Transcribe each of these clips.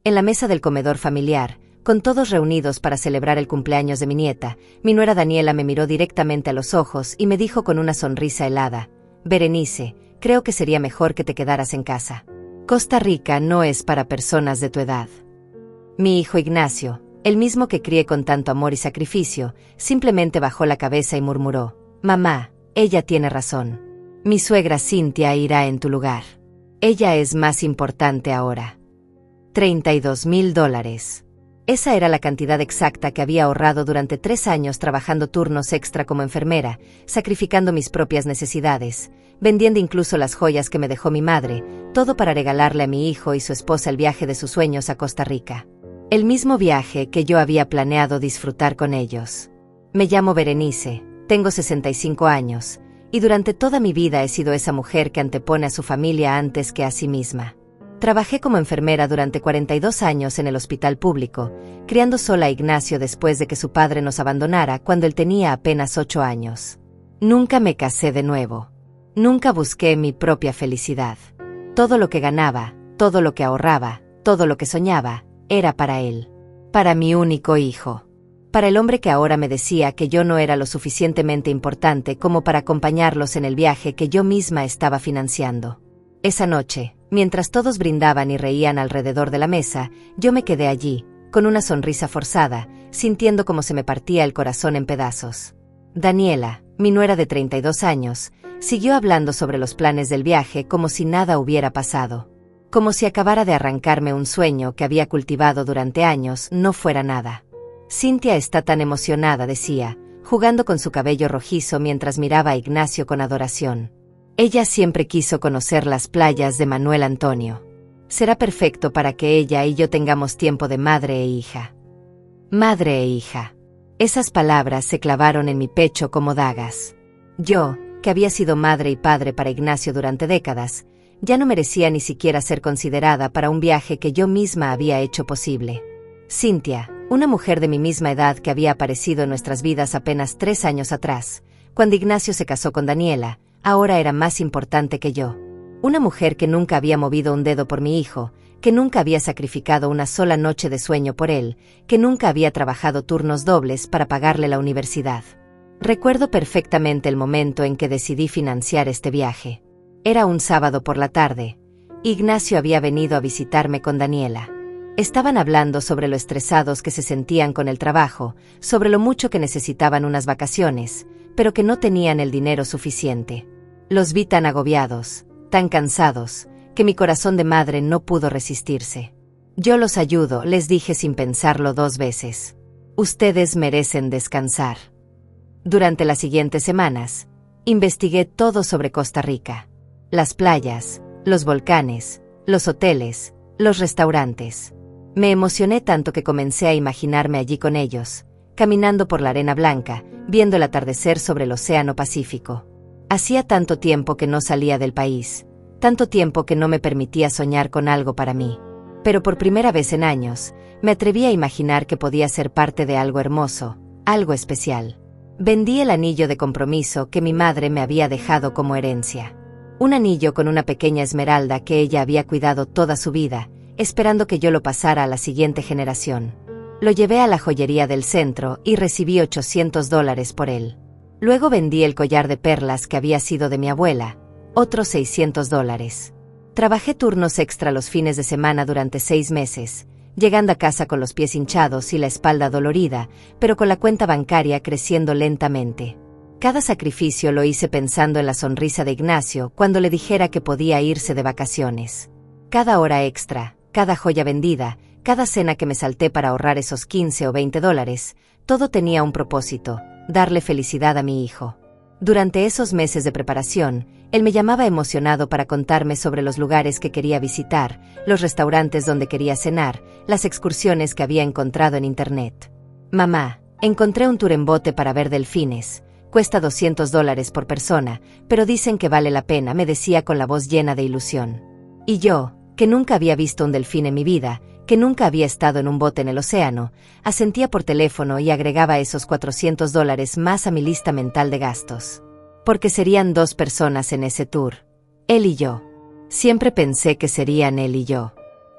En la mesa del comedor familiar, con todos reunidos para celebrar el cumpleaños de mi nieta, mi nuera Daniela me miró directamente a los ojos y me dijo con una sonrisa helada: «Berenice, creo que sería mejor que te quedaras en casa. Costa Rica no es para personas de tu edad». Mi hijo Ignacio, el mismo que crié con tanto amor y sacrificio, simplemente bajó la cabeza y murmuró: «Mamá, ella tiene razón. Mi suegra Cintia irá en tu lugar. Ella es más importante ahora». $32,000. Esa era la cantidad exacta que había ahorrado durante 3 años trabajando turnos extra como enfermera, sacrificando mis propias necesidades, vendiendo incluso las joyas que me dejó mi madre, todo para regalarle a mi hijo y su esposa el viaje de sus sueños a Costa Rica. El mismo viaje que yo había planeado disfrutar con ellos. Me llamo Berenice, tengo 65 años, y durante toda mi vida he sido esa mujer que antepone a su familia antes que a sí misma. Trabajé como enfermera durante 42 años en el hospital público, criando sola a Ignacio después de que su padre nos abandonara cuando él tenía apenas 8 años. Nunca me casé de nuevo. Nunca busqué mi propia felicidad. Todo lo que ganaba, todo lo que ahorraba, todo lo que soñaba, era para él. Para mi único hijo. Para el hombre que ahora me decía que yo no era lo suficientemente importante como para acompañarlos en el viaje que yo misma estaba financiando. Esa noche, mientras todos brindaban y reían alrededor de la mesa, yo me quedé allí, con una sonrisa forzada, sintiendo como se me partía el corazón en pedazos. Daniela, mi nuera de 32 años, siguió hablando sobre los planes del viaje como si nada hubiera pasado. Como si acabara de arrancarme un sueño que había cultivado durante años no fuera nada. Cintia está tan emocionada, decía, jugando con su cabello rojizo mientras miraba a Ignacio con adoración. Ella siempre quiso conocer las playas de Manuel Antonio. Será perfecto para que ella y yo tengamos tiempo de madre e hija. Madre e hija. Esas palabras se clavaron en mi pecho como dagas. Yo, que había sido madre y padre para Ignacio durante décadas, ya no merecía ni siquiera ser considerada para un viaje que yo misma había hecho posible. Cintia, una mujer de mi misma edad que había aparecido en nuestras vidas apenas 3 años atrás, cuando Ignacio se casó con Daniela, ahora era más importante que yo. Una mujer que nunca había movido un dedo por mi hijo, que nunca había sacrificado una sola noche de sueño por él, que nunca había trabajado turnos dobles para pagarle la universidad. Recuerdo perfectamente el momento en que decidí financiar este viaje. Era un sábado por la tarde. Ignacio había venido a visitarme con Daniela. Estaban hablando sobre lo estresados que se sentían con el trabajo, sobre lo mucho que necesitaban unas vacaciones, pero que no tenían el dinero suficiente. Los vi tan agobiados, tan cansados, que mi corazón de madre no pudo resistirse. «Yo los ayudo», les dije sin pensarlo 2 veces. «Ustedes merecen descansar». Durante las siguientes semanas, investigué todo sobre Costa Rica. Las playas, los volcanes, los hoteles, los restaurantes. Me emocioné tanto que comencé a imaginarme allí con ellos, caminando por la arena blanca, viendo el atardecer sobre el Océano Pacífico. Hacía tanto tiempo que no salía del país, tanto tiempo que no me permitía soñar con algo para mí. Pero por primera vez en años, me atreví a imaginar que podía ser parte de algo hermoso, algo especial. Vendí el anillo de compromiso que mi madre me había dejado como herencia. Un anillo con una pequeña esmeralda que ella había cuidado toda su vida, esperando que yo lo pasara a la siguiente generación. Lo llevé a la joyería del centro y recibí $800 por él. Luego vendí el collar de perlas que había sido de mi abuela, otros $600. Trabajé turnos extra los fines de semana durante 6 meses, llegando a casa con los pies hinchados y la espalda dolorida, pero con la cuenta bancaria creciendo lentamente. Cada sacrificio lo hice pensando en la sonrisa de Ignacio cuando le dijera que podía irse de vacaciones. Cada hora extra, cada joya vendida, cada cena que me salté para ahorrar esos $15 o $20, todo tenía un propósito: darle felicidad a mi hijo. Durante esos meses de preparación, él me llamaba emocionado para contarme sobre los lugares que quería visitar, los restaurantes donde quería cenar, las excursiones que había encontrado en internet. «Mamá, encontré un tour en bote para ver delfines. Cuesta $200 por persona, pero dicen que vale la pena», me decía con la voz llena de ilusión. Y yo, que nunca había visto un delfín en mi vida, que nunca había estado en un bote en el océano, asentía por teléfono y agregaba esos $400 más a mi lista mental de gastos. Porque serían 2 personas en ese tour. Él y yo. Siempre pensé que serían él y yo.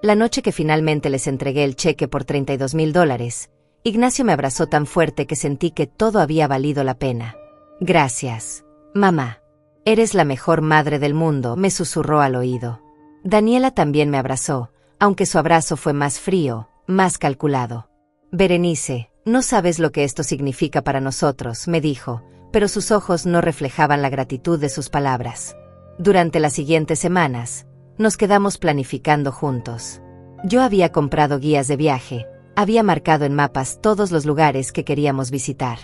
La noche que finalmente les entregué el cheque por $32,000, Ignacio me abrazó tan fuerte que sentí que todo había valido la pena. Gracias, mamá. Eres la mejor madre del mundo, me susurró al oído. Daniela también me abrazó, aunque su abrazo fue más frío, más calculado. Berenice, no sabes lo que esto significa para nosotros, me dijo, pero sus ojos no reflejaban la gratitud de sus palabras. Durante las siguientes semanas, nos quedamos planificando juntos. Yo había comprado guías de viaje, había marcado en mapas todos los lugares que queríamos visitar.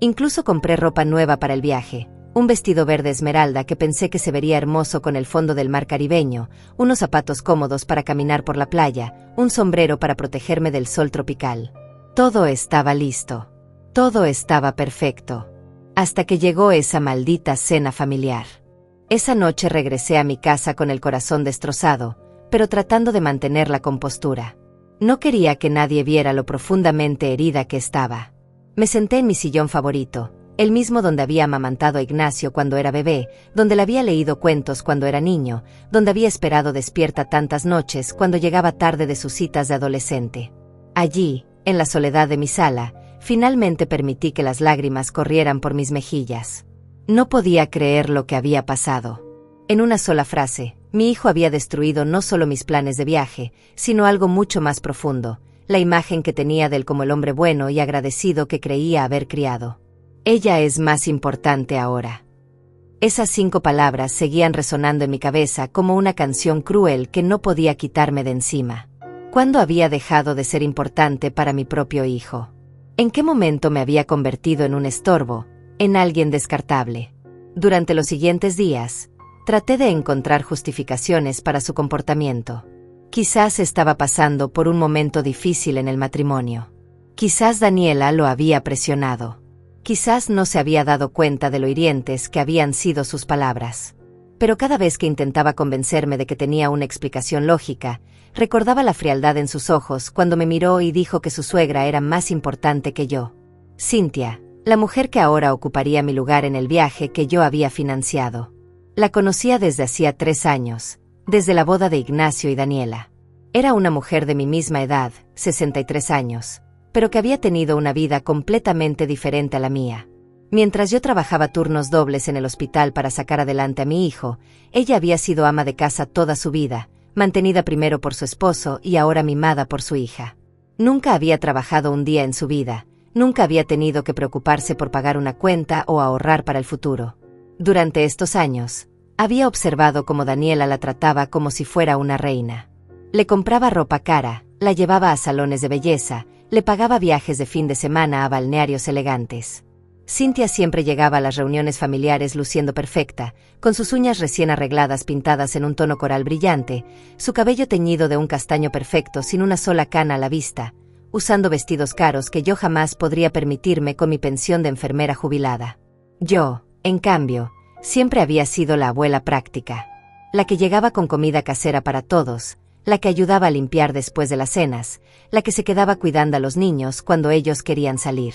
Incluso compré ropa nueva para el viaje, un vestido verde esmeralda que pensé que se vería hermoso con el fondo del mar caribeño, unos zapatos cómodos para caminar por la playa, un sombrero para protegerme del sol tropical. Todo estaba listo. Todo estaba perfecto. Hasta que llegó esa maldita cena familiar. Esa noche regresé a mi casa con el corazón destrozado, pero tratando de mantener la compostura. No quería que nadie viera lo profundamente herida que estaba. Me senté en mi sillón favorito, el mismo donde había amamantado a Ignacio cuando era bebé, donde le había leído cuentos cuando era niño, donde había esperado despierta tantas noches cuando llegaba tarde de sus citas de adolescente. Allí, en la soledad de mi sala, finalmente permití que las lágrimas corrieran por mis mejillas. No podía creer lo que había pasado. En una sola frase, mi hijo había destruido no solo mis planes de viaje, sino algo mucho más profundo, la imagen que tenía de él como el hombre bueno y agradecido que creía haber criado. Ella es más importante ahora. Esas 5 palabras seguían resonando en mi cabeza como una canción cruel que no podía quitarme de encima. ¿Cuándo había dejado de ser importante para mi propio hijo? ¿En qué momento me había convertido en un estorbo, en alguien descartable? Durante los siguientes días, traté de encontrar justificaciones para su comportamiento. Quizás estaba pasando por un momento difícil en el matrimonio. Quizás Daniela lo había presionado. Quizás no se había dado cuenta de lo hirientes que habían sido sus palabras. Pero cada vez que intentaba convencerme de que tenía una explicación lógica, recordaba la frialdad en sus ojos cuando me miró y dijo que su suegra era más importante que yo. Cynthia, la mujer que ahora ocuparía mi lugar en el viaje que yo había financiado. La conocía desde hacía 3 años, desde la boda de Ignacio y Daniela. Era una mujer de mi misma edad, 63 años, pero que había tenido una vida completamente diferente a la mía. Mientras yo trabajaba turnos dobles en el hospital para sacar adelante a mi hijo, ella había sido ama de casa toda su vida, mantenida primero por su esposo y ahora mimada por su hija. Nunca había trabajado un día en su vida, nunca había tenido que preocuparse por pagar una cuenta o ahorrar para el futuro. Durante estos años, había observado cómo Daniela la trataba como si fuera una reina. Le compraba ropa cara, la llevaba a salones de belleza, le pagaba viajes de fin de semana a balnearios elegantes. Cynthia siempre llegaba a las reuniones familiares luciendo perfecta, con sus uñas recién arregladas pintadas en un tono coral brillante, su cabello teñido de un castaño perfecto sin una sola cana a la vista, usando vestidos caros que yo jamás podría permitirme con mi pensión de enfermera jubilada. Yo, en cambio, siempre había sido la abuela práctica, la que llegaba con comida casera para todos, la que ayudaba a limpiar después de las cenas, la que se quedaba cuidando a los niños cuando ellos querían salir.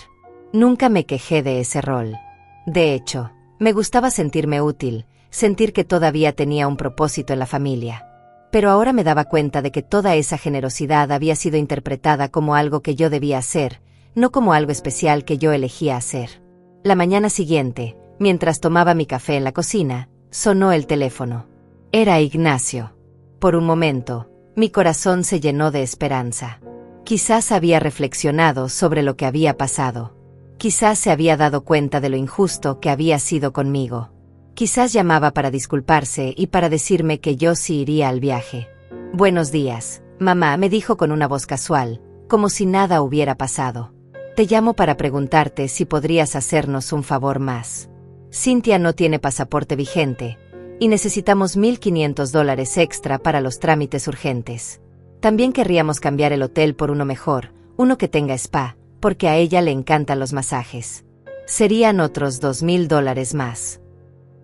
Nunca me quejé de ese rol. De hecho, me gustaba sentirme útil, sentir que todavía tenía un propósito en la familia. Pero ahora me daba cuenta de que toda esa generosidad había sido interpretada como algo que yo debía hacer, no como algo especial que yo elegía hacer. La mañana siguiente, mientras tomaba mi café en la cocina, sonó el teléfono. Era Ignacio. Por un momento, mi corazón se llenó de esperanza. Quizás había reflexionado sobre lo que había pasado. Quizás se había dado cuenta de lo injusto que había sido conmigo. Quizás llamaba para disculparse y para decirme que yo sí iría al viaje. Buenos días, mamá, me dijo con una voz casual, como si nada hubiera pasado. Te llamo para preguntarte si podrías hacernos un favor más. Cynthia no tiene pasaporte vigente, y necesitamos $1,500 extra para los trámites urgentes. También querríamos cambiar el hotel por uno mejor, uno que tenga spa, porque a ella le encantan los masajes. Serían otros $2,000 más.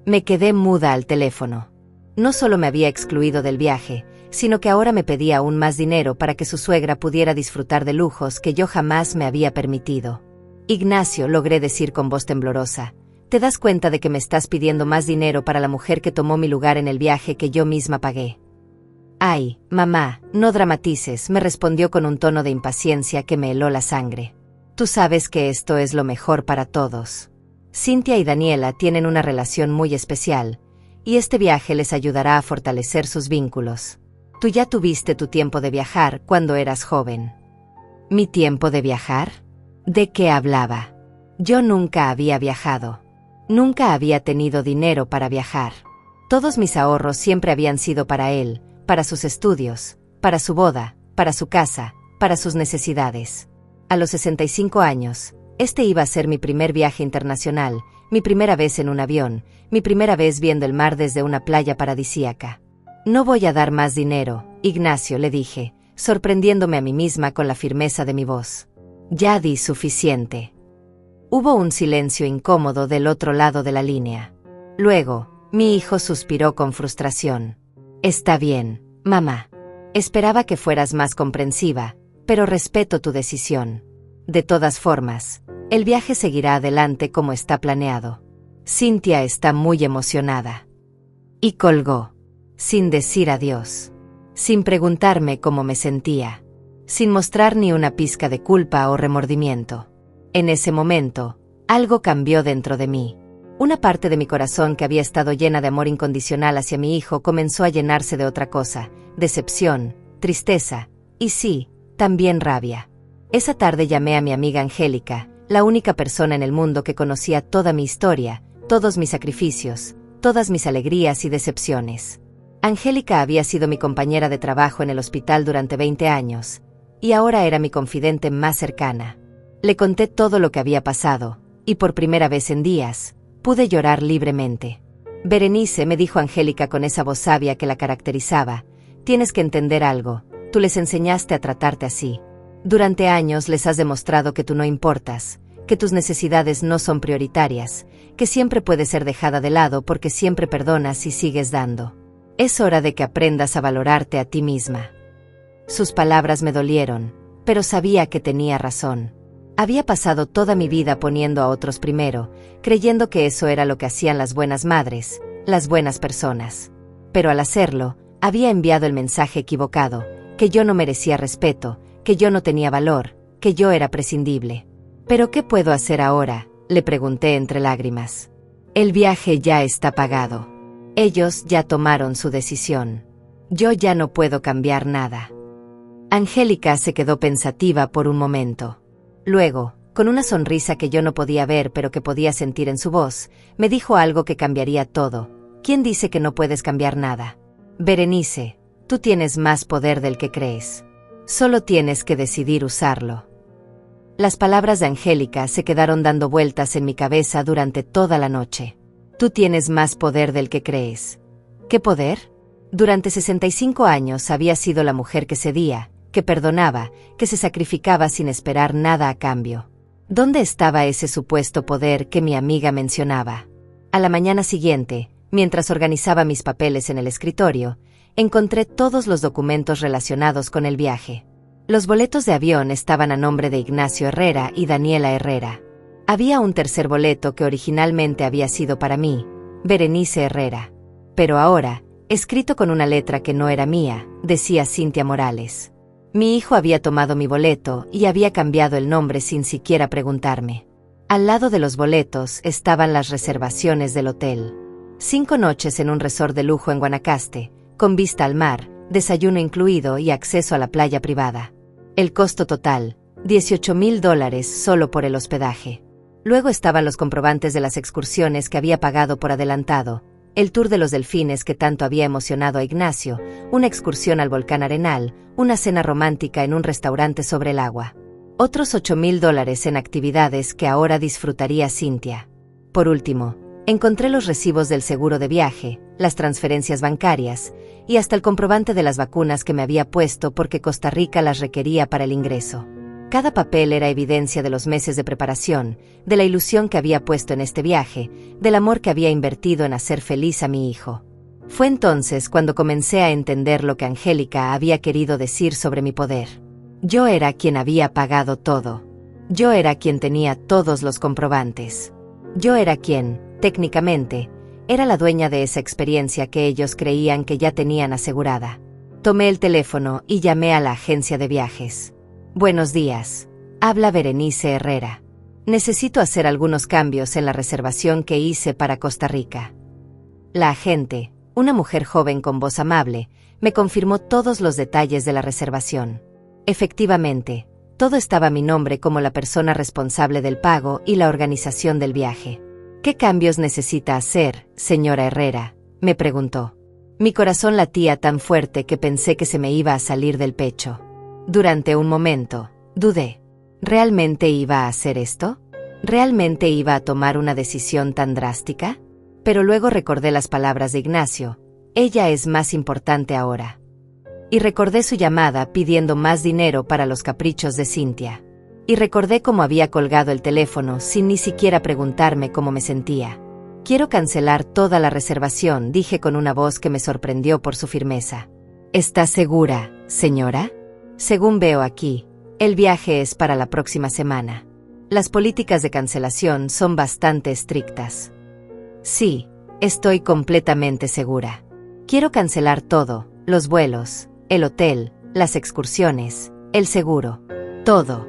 Me quedé muda al teléfono. No solo me había excluido del viaje, sino que ahora me pedía aún más dinero para que su suegra pudiera disfrutar de lujos que yo jamás me había permitido. Ignacio, logré decir con voz temblorosa, ¿te das cuenta de que me estás pidiendo más dinero para la mujer que tomó mi lugar en el viaje que yo misma pagué? Ay, mamá, no dramatices, me respondió con un tono de impaciencia que me heló la sangre. Tú sabes que esto es lo mejor para todos. Cynthia y Daniela tienen una relación muy especial, y este viaje les ayudará a fortalecer sus vínculos. Tú ya tuviste tu tiempo de viajar cuando eras joven. ¿Mi tiempo de viajar? ¿De qué hablaba? Yo nunca había viajado. Nunca había tenido dinero para viajar. Todos mis ahorros siempre habían sido para él, para sus estudios, para su boda, para su casa, para sus necesidades. A los 65 años, este iba a ser mi primer viaje internacional, mi primera vez en un avión, mi primera vez viendo el mar desde una playa paradisíaca. No voy a dar más dinero, Ignacio, le dije, sorprendiéndome a mí misma con la firmeza de mi voz. Ya di suficiente. Hubo un silencio incómodo del otro lado de la línea. Luego, mi hijo suspiró con frustración. Está bien, mamá. Esperaba que fueras más comprensiva, pero respeto tu decisión. De todas formas, el viaje seguirá adelante como está planeado. Cynthia está muy emocionada. Y colgó, sin decir adiós, sin preguntarme cómo me sentía, sin mostrar ni una pizca de culpa o remordimiento. En ese momento, algo cambió dentro de mí. Una parte de mi corazón que había estado llena de amor incondicional hacia mi hijo comenzó a llenarse de otra cosa, decepción, tristeza, y sí, también rabia. Esa tarde llamé a mi amiga Angélica, la única persona en el mundo que conocía toda mi historia, todos mis sacrificios, todas mis alegrías y decepciones. Angélica había sido mi compañera de trabajo en el hospital durante 20 años, y ahora era mi confidente más cercana. Le conté todo lo que había pasado, y por primera vez en días, pude llorar libremente. Berenice, me dijo Angélica con esa voz sabia que la caracterizaba, tienes que entender algo, tú les enseñaste a tratarte así. Durante años les has demostrado que tú no importas, que tus necesidades no son prioritarias, que siempre puedes ser dejada de lado porque siempre perdonas y sigues dando. Es hora de que aprendas a valorarte a ti misma. Sus palabras me dolieron, pero sabía que tenía razón. Había pasado toda mi vida poniendo a otros primero, creyendo que eso era lo que hacían las buenas madres, las buenas personas. Pero al hacerlo, había enviado el mensaje equivocado, que yo no merecía respeto, que yo no tenía valor, que yo era prescindible. ¿Pero qué puedo hacer ahora?, le pregunté entre lágrimas. El viaje ya está pagado. Ellos ya tomaron su decisión. Yo ya no puedo cambiar nada. Angélica se quedó pensativa por un momento. Luego, con una sonrisa que yo no podía ver pero que podía sentir en su voz, me dijo algo que cambiaría todo. ¿Quién dice que no puedes cambiar nada? Berenice, tú tienes más poder del que crees. Solo tienes que decidir usarlo. Las palabras de Angélica se quedaron dando vueltas en mi cabeza durante toda la noche. Tú tienes más poder del que crees. ¿Qué poder? Durante 65 años había sido la mujer que cedía, que perdonaba, que se sacrificaba sin esperar nada a cambio. ¿Dónde estaba ese supuesto poder que mi amiga mencionaba? A la mañana siguiente, mientras organizaba mis papeles en el escritorio, encontré todos los documentos relacionados con el viaje. Los boletos de avión estaban a nombre de Ignacio Herrera y Daniela Herrera. Había un tercer boleto que originalmente había sido para mí, Berenice Herrera. Pero ahora, escrito con una letra que no era mía, decía Cynthia Morales. Mi hijo había tomado mi boleto y había cambiado el nombre sin siquiera preguntarme. Al lado de los boletos estaban las reservaciones del hotel. 5 noches en un resort de lujo en Guanacaste, con vista al mar, desayuno incluido y acceso a la playa privada. El costo total, $18,000 solo por el hospedaje. Luego estaban los comprobantes de las excursiones que había pagado por adelantado, el tour de los delfines que tanto había emocionado a Ignacio, una excursión al volcán Arenal, una cena romántica en un restaurante sobre el agua. Otros $8,000 en actividades que ahora disfrutaría Cynthia. Por último, encontré los recibos del seguro de viaje, las transferencias bancarias, y hasta el comprobante de las vacunas que me había puesto porque Costa Rica las requería para el ingreso. Cada papel era evidencia de los meses de preparación, de la ilusión que había puesto en este viaje, del amor que había invertido en hacer feliz a mi hijo. Fue entonces cuando comencé a entender lo que Angélica había querido decir sobre mi poder. Yo era quien había pagado todo. Yo era quien tenía todos los comprobantes. Yo era quien, técnicamente, era la dueña de esa experiencia que ellos creían que ya tenían asegurada. Tomé el teléfono y llamé a la agencia de viajes. Buenos días. Habla Berenice Herrera. Necesito hacer algunos cambios en la reservación que hice para Costa Rica. La agente, una mujer joven con voz amable, me confirmó todos los detalles de la reservación. Efectivamente, todo estaba a mi nombre como la persona responsable del pago y la organización del viaje. ¿Qué cambios necesita hacer, señora Herrera?, me preguntó. Mi corazón latía tan fuerte que pensé que se me iba a salir del pecho. Durante un momento, dudé. ¿Realmente iba a hacer esto? ¿Realmente iba a tomar una decisión tan drástica? Pero luego recordé las palabras de Ignacio: ella es más importante ahora. Y recordé su llamada pidiendo más dinero para los caprichos de Cynthia. Y recordé cómo había colgado el teléfono sin ni siquiera preguntarme cómo me sentía. Quiero cancelar toda la reservación, dije con una voz que me sorprendió por su firmeza. ¿Está segura, señora? Según veo aquí, el viaje es para la próxima semana. Las políticas de cancelación son bastante estrictas. Sí, estoy completamente segura. Quiero cancelar todo: los vuelos, el hotel, las excursiones, el seguro, todo.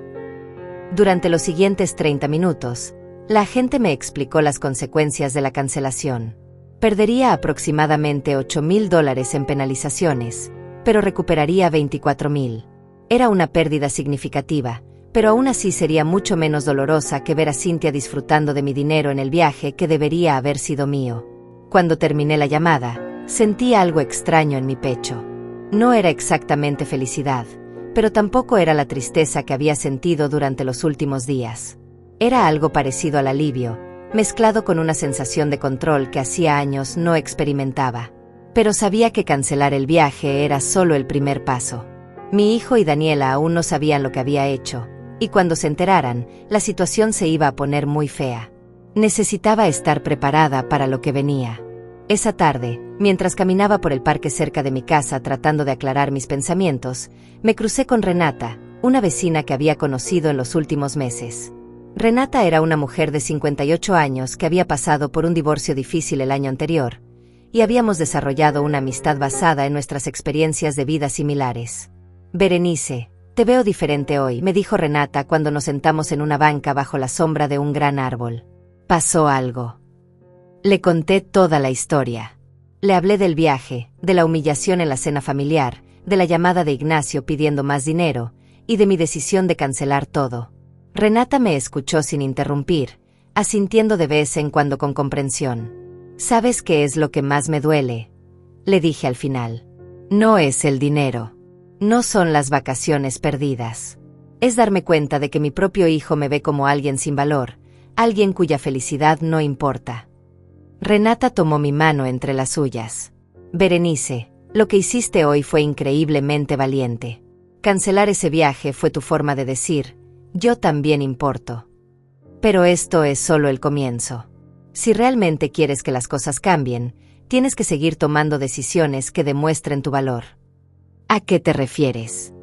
Durante los siguientes 30 minutos, la agente me explicó las consecuencias de la cancelación. Perdería aproximadamente $8,000 en penalizaciones, pero recuperaría $24,000. Era una pérdida significativa, pero aún así sería mucho menos dolorosa que ver a Cynthia disfrutando de mi dinero en el viaje que debería haber sido mío. Cuando terminé la llamada, sentí algo extraño en mi pecho. No era exactamente felicidad, pero tampoco era la tristeza que había sentido durante los últimos días. Era algo parecido al alivio, mezclado con una sensación de control que hacía años no experimentaba. Pero sabía que cancelar el viaje era solo el primer paso. Mi hijo y Daniela aún no sabían lo que había hecho, y cuando se enteraran, la situación se iba a poner muy fea. Necesitaba estar preparada para lo que venía. Esa tarde, mientras caminaba por el parque cerca de mi casa tratando de aclarar mis pensamientos, me crucé con Renata, una vecina que había conocido en los últimos meses. Renata era una mujer de 58 años que había pasado por un divorcio difícil el año anterior, y habíamos desarrollado una amistad basada en nuestras experiencias de vida similares. Berenice, te veo diferente hoy, me dijo Renata cuando nos sentamos en una banca bajo la sombra de un gran árbol. ¿Pasó algo? Le conté toda la historia. Le hablé del viaje, de la humillación en la cena familiar, de la llamada de Ignacio pidiendo más dinero, y de mi decisión de cancelar todo. Renata me escuchó sin interrumpir, asintiendo de vez en cuando con comprensión. ¿Sabes qué es lo que más me duele?, le dije al final. No es el dinero. No son las vacaciones perdidas. Es darme cuenta de que mi propio hijo me ve como alguien sin valor, alguien cuya felicidad no importa. Renata tomó mi mano entre las suyas. Berenice, lo que hiciste hoy fue increíblemente valiente. Cancelar ese viaje fue tu forma de decir: yo también importo. Pero esto es solo el comienzo. Si realmente quieres que las cosas cambien, tienes que seguir tomando decisiones que demuestren tu valor. ¿A qué te refieres?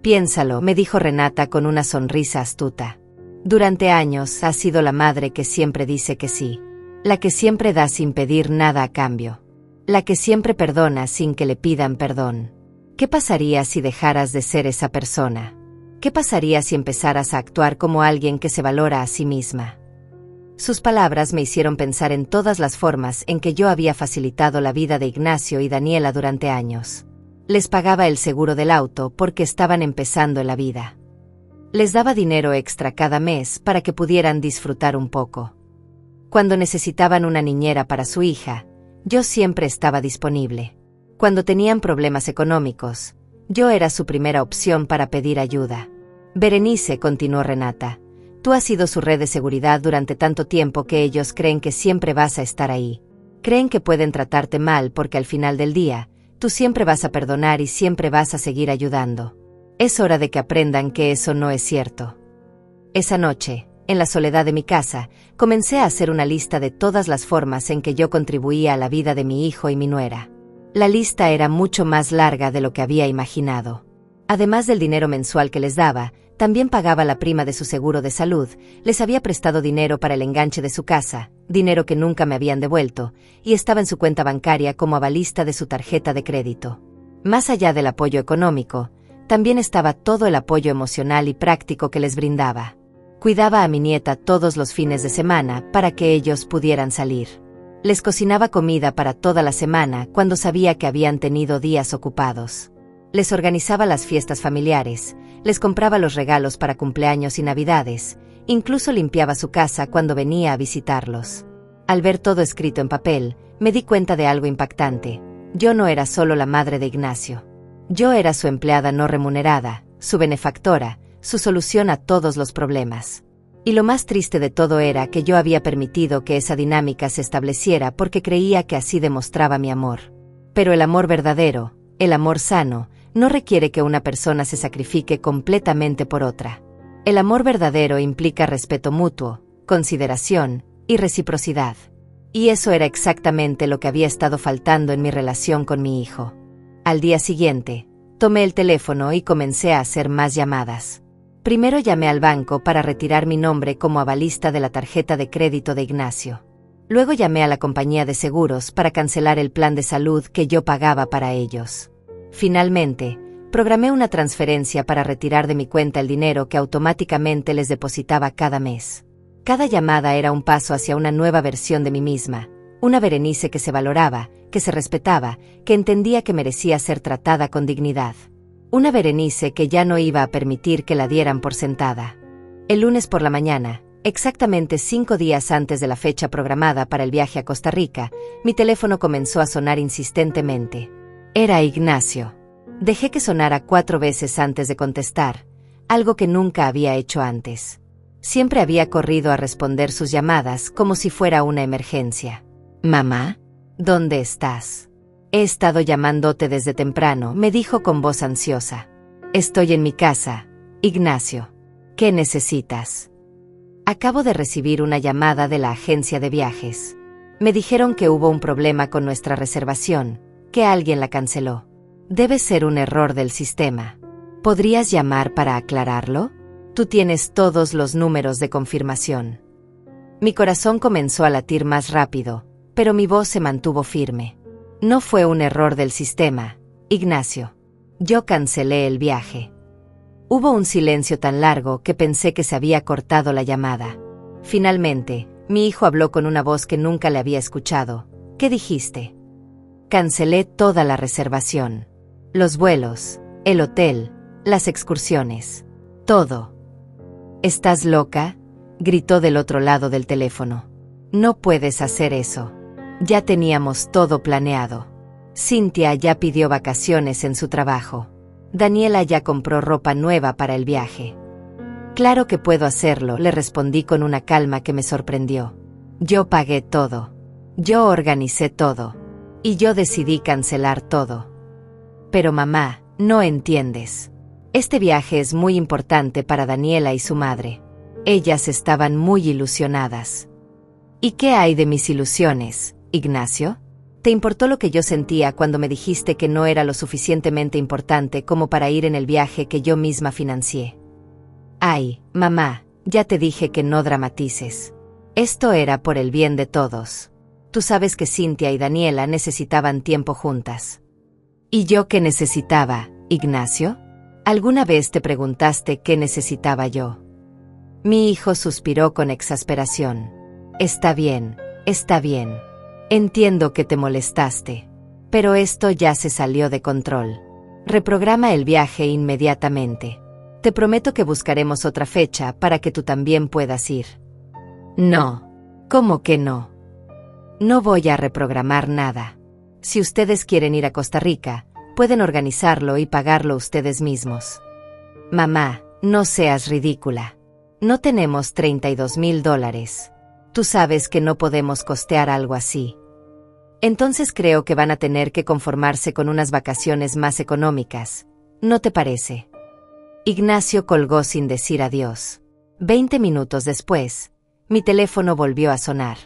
Piénsalo, me dijo Renata con una sonrisa astuta. Durante años has sido la madre que siempre dice que sí, la que siempre da sin pedir nada a cambio, la que siempre perdona sin que le pidan perdón. ¿Qué pasaría si dejaras de ser esa persona? ¿Qué pasaría si empezaras a actuar como alguien que se valora a sí misma? Sus palabras me hicieron pensar en todas las formas en que yo había facilitado la vida de Ignacio y Daniela durante años. Les pagaba el seguro del auto porque estaban empezando en la vida. Les daba dinero extra cada mes para que pudieran disfrutar un poco. Cuando necesitaban una niñera para su hija, yo siempre estaba disponible. Cuando tenían problemas económicos, yo era su primera opción para pedir ayuda. Berenice, continuó Renata, tú has sido su red de seguridad durante tanto tiempo que ellos creen que siempre vas a estar ahí. Creen que pueden tratarte mal porque al final del día, tú siempre vas a perdonar y siempre vas a seguir ayudando. Es hora de que aprendan que eso no es cierto. Esa noche, en la soledad de mi casa, comencé a hacer una lista de todas las formas en que yo contribuía a la vida de mi hijo y mi nuera. La lista era mucho más larga de lo que había imaginado. Además del dinero mensual que les daba, también pagaba la prima de su seguro de salud, les había prestado dinero para el enganche de su casa, dinero que nunca me habían devuelto, y estaba en su cuenta bancaria como avalista de su tarjeta de crédito. Más allá del apoyo económico, también estaba todo el apoyo emocional y práctico que les brindaba. Cuidaba a mi nieta todos los fines de semana para que ellos pudieran salir. Les cocinaba comida para toda la semana cuando sabía que habían tenido días ocupados. Les organizaba las fiestas familiares, les compraba los regalos para cumpleaños y navidades, incluso limpiaba su casa cuando venía a visitarlos. Al ver todo escrito en papel, me di cuenta de algo impactante. Yo no era solo la madre de Ignacio. Yo era su empleada no remunerada, su benefactora, su solución a todos los problemas. Y lo más triste de todo era que yo había permitido que esa dinámica se estableciera porque creía que así demostraba mi amor. Pero el amor verdadero, el amor sano, no requiere que una persona se sacrifique completamente por otra. El amor verdadero implica respeto mutuo, consideración y reciprocidad. Y eso era exactamente lo que había estado faltando en mi relación con mi hijo. Al día siguiente, tomé el teléfono y comencé a hacer más llamadas. Primero llamé al banco para retirar mi nombre como avalista de la tarjeta de crédito de Ignacio. Luego llamé a la compañía de seguros para cancelar el plan de salud que yo pagaba para ellos. Finalmente, programé una transferencia para retirar de mi cuenta el dinero que automáticamente les depositaba cada mes. Cada llamada era un paso hacia una nueva versión de mí misma, una Berenice que se valoraba, que se respetaba, que entendía que merecía ser tratada con dignidad. Una Berenice que ya no iba a permitir que la dieran por sentada. El lunes por la mañana, exactamente 5 días antes de la fecha programada para el viaje a Costa Rica, mi teléfono comenzó a sonar insistentemente. Era Ignacio. Dejé que sonara 4 veces antes de contestar, algo que nunca había hecho antes. Siempre había corrido a responder sus llamadas como si fuera una emergencia. «Mamá, ¿dónde estás? He estado llamándote desde temprano», me dijo con voz ansiosa. «Estoy en mi casa, Ignacio. ¿Qué necesitas?» Acabo de recibir una llamada de la agencia de viajes. Me dijeron que hubo un problema con nuestra reservación, que alguien la canceló. Debe ser un error del sistema. ¿Podrías llamar para aclararlo? Tú tienes todos los números de confirmación. Mi corazón comenzó a latir más rápido, pero mi voz se mantuvo firme. No fue un error del sistema, Ignacio. Yo cancelé el viaje. Hubo un silencio tan largo que pensé que se había cortado la llamada. Finalmente, mi hijo habló con una voz que nunca le había escuchado. ¿Qué dijiste? Cancelé toda la reservación. Los vuelos, el hotel, las excursiones. Todo. ¿Estás loca?, gritó del otro lado del teléfono. No puedes hacer eso. Ya teníamos todo planeado. Cynthia ya pidió vacaciones en su trabajo. Daniela ya compró ropa nueva para el viaje. Claro que puedo hacerlo, le respondí con una calma que me sorprendió. Yo pagué todo. Yo organicé todo. Y yo decidí cancelar todo. Pero mamá, no entiendes. Este viaje es muy importante para Daniela y su madre. Ellas estaban muy ilusionadas. ¿Y qué hay de mis ilusiones, Ignacio? ¿Te importó lo que yo sentía cuando me dijiste que no era lo suficientemente importante como para ir en el viaje que yo misma financié? Ay, mamá, ya te dije que no dramatices. Esto era por el bien de todos. Tú sabes que Cynthia y Daniela necesitaban tiempo juntas. ¿Y yo qué necesitaba, Ignacio? ¿Alguna vez te preguntaste qué necesitaba yo? Mi hijo suspiró con exasperación. Está bien, está bien. Entiendo que te molestaste. Pero esto ya se salió de control. Reprograma el viaje inmediatamente. Te prometo que buscaremos otra fecha para que tú también puedas ir. No. ¿Cómo que no? No voy a reprogramar nada. Si ustedes quieren ir a Costa Rica, pueden organizarlo y pagarlo ustedes mismos. Mamá, no seas ridícula. No tenemos $32,000. Tú sabes que no podemos costear algo así. Entonces creo que van a tener que conformarse con unas vacaciones más económicas. ¿No te parece? Ignacio colgó sin decir adiós. 20 minutos después, mi teléfono volvió a sonar.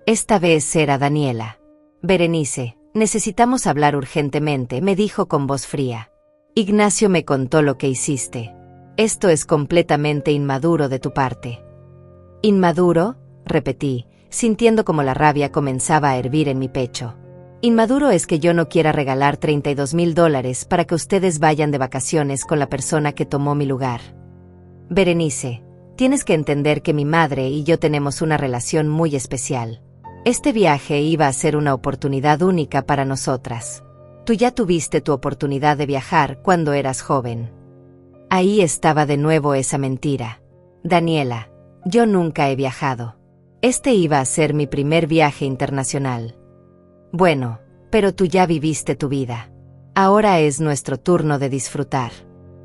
Esta vez era Daniela. Berenice, necesitamos hablar urgentemente, me dijo con voz fría. Ignacio me contó lo que hiciste. Esto es completamente inmaduro de tu parte. ¿Inmaduro?, repetí, sintiendo como la rabia comenzaba a hervir en mi pecho. Inmaduro es que yo no quiera regalar $32,000 para que ustedes vayan de vacaciones con la persona que tomó mi lugar. Berenice, tienes que entender que mi madre y yo tenemos una relación muy especial. Este viaje iba a ser una oportunidad única para nosotras. Tú ya tuviste tu oportunidad de viajar cuando eras joven. Ahí estaba de nuevo esa mentira. Daniela, yo nunca he viajado. Este iba a ser mi primer viaje internacional. Bueno, pero tú ya viviste tu vida. Ahora es nuestro turno de disfrutar.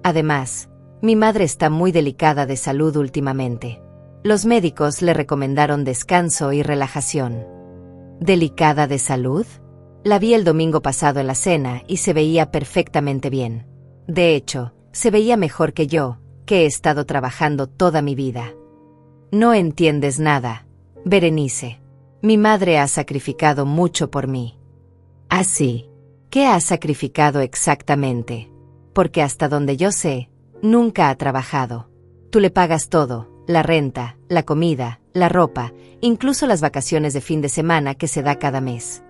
Además, mi madre está muy delicada de salud últimamente. Los médicos le recomendaron descanso y relajación. ¿Delicada de salud? La vi el domingo pasado en la cena y se veía perfectamente bien. De hecho, se veía mejor que yo, que he estado trabajando toda mi vida. No entiendes nada, Berenice. Mi madre ha sacrificado mucho por mí. ¿Ah, sí? ¿Qué ha sacrificado exactamente? Porque hasta donde yo sé, nunca ha trabajado. Tú le pagas todo, la renta, la comida, la ropa, incluso las vacaciones de fin de semana que se da cada mes.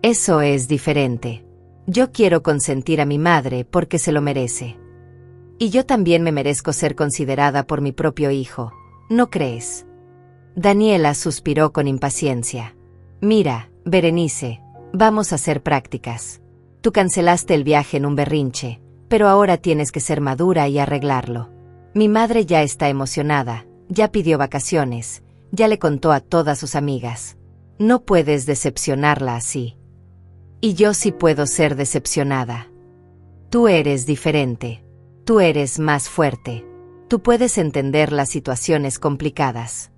Eso es diferente. Yo quiero consentir a mi madre porque se lo merece. Y yo también me merezco ser considerada por mi propio hijo, ¿no crees? Daniela suspiró con impaciencia. Mira, Berenice, vamos a hacer prácticas. Tú cancelaste el viaje en un berrinche, pero ahora tienes que ser madura y arreglarlo. Mi madre ya está emocionada, ya pidió vacaciones, ya le contó a todas sus amigas. No puedes decepcionarla así. Y yo sí puedo ser decepcionada. Tú eres diferente. Tú eres más fuerte. Tú puedes entender las situaciones complicadas.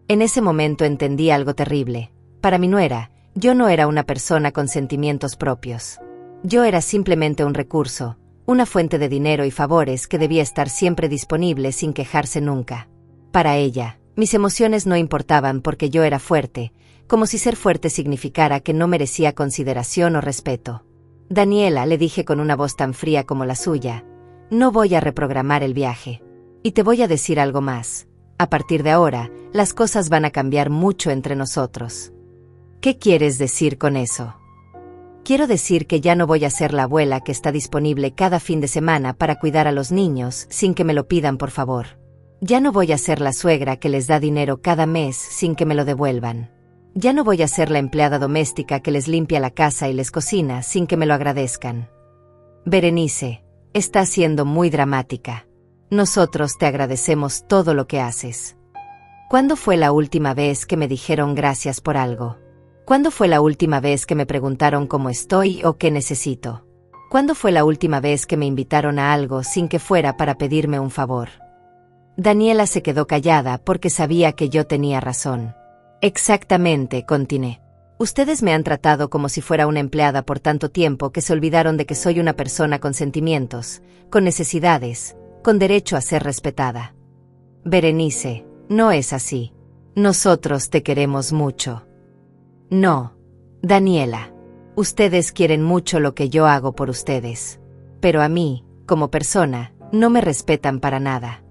En ese momento entendí algo terrible. Para mi nuera, yo no era una persona con sentimientos propios. Yo era simplemente un recurso, una fuente de dinero y favores que debía estar siempre disponible sin quejarse nunca. Para ella, mis emociones no importaban porque yo era fuerte, como si ser fuerte significara que no merecía consideración o respeto. Daniela, le dije con una voz tan fría como la suya, no voy a reprogramar el viaje. Y te voy a decir algo más. A partir de ahora, las cosas van a cambiar mucho entre nosotros. ¿Qué quieres decir con eso? Quiero decir que ya no voy a ser la abuela que está disponible cada fin de semana para cuidar a los niños sin que me lo pidan por favor. Ya no voy a ser la suegra que les da dinero cada mes sin que me lo devuelvan. Ya no voy a ser la empleada doméstica que les limpia la casa y les cocina sin que me lo agradezcan. Berenice, estás siendo muy dramática. Nosotros te agradecemos todo lo que haces. ¿Cuándo fue la última vez que me dijeron gracias por algo? ¿Cuándo fue la última vez que me preguntaron cómo estoy o qué necesito? ¿Cuándo fue la última vez que me invitaron a algo sin que fuera para pedirme un favor? Daniela se quedó callada porque sabía que yo tenía razón. Exactamente, continué. Ustedes me han tratado como si fuera una empleada por tanto tiempo que se olvidaron de que soy una persona con sentimientos, con necesidades, con derecho a ser respetada. Berenice, no es así. Nosotros te queremos mucho. No, Daniela. Ustedes quieren mucho lo que yo hago por ustedes. Pero a mí, como persona, no me respetan para nada.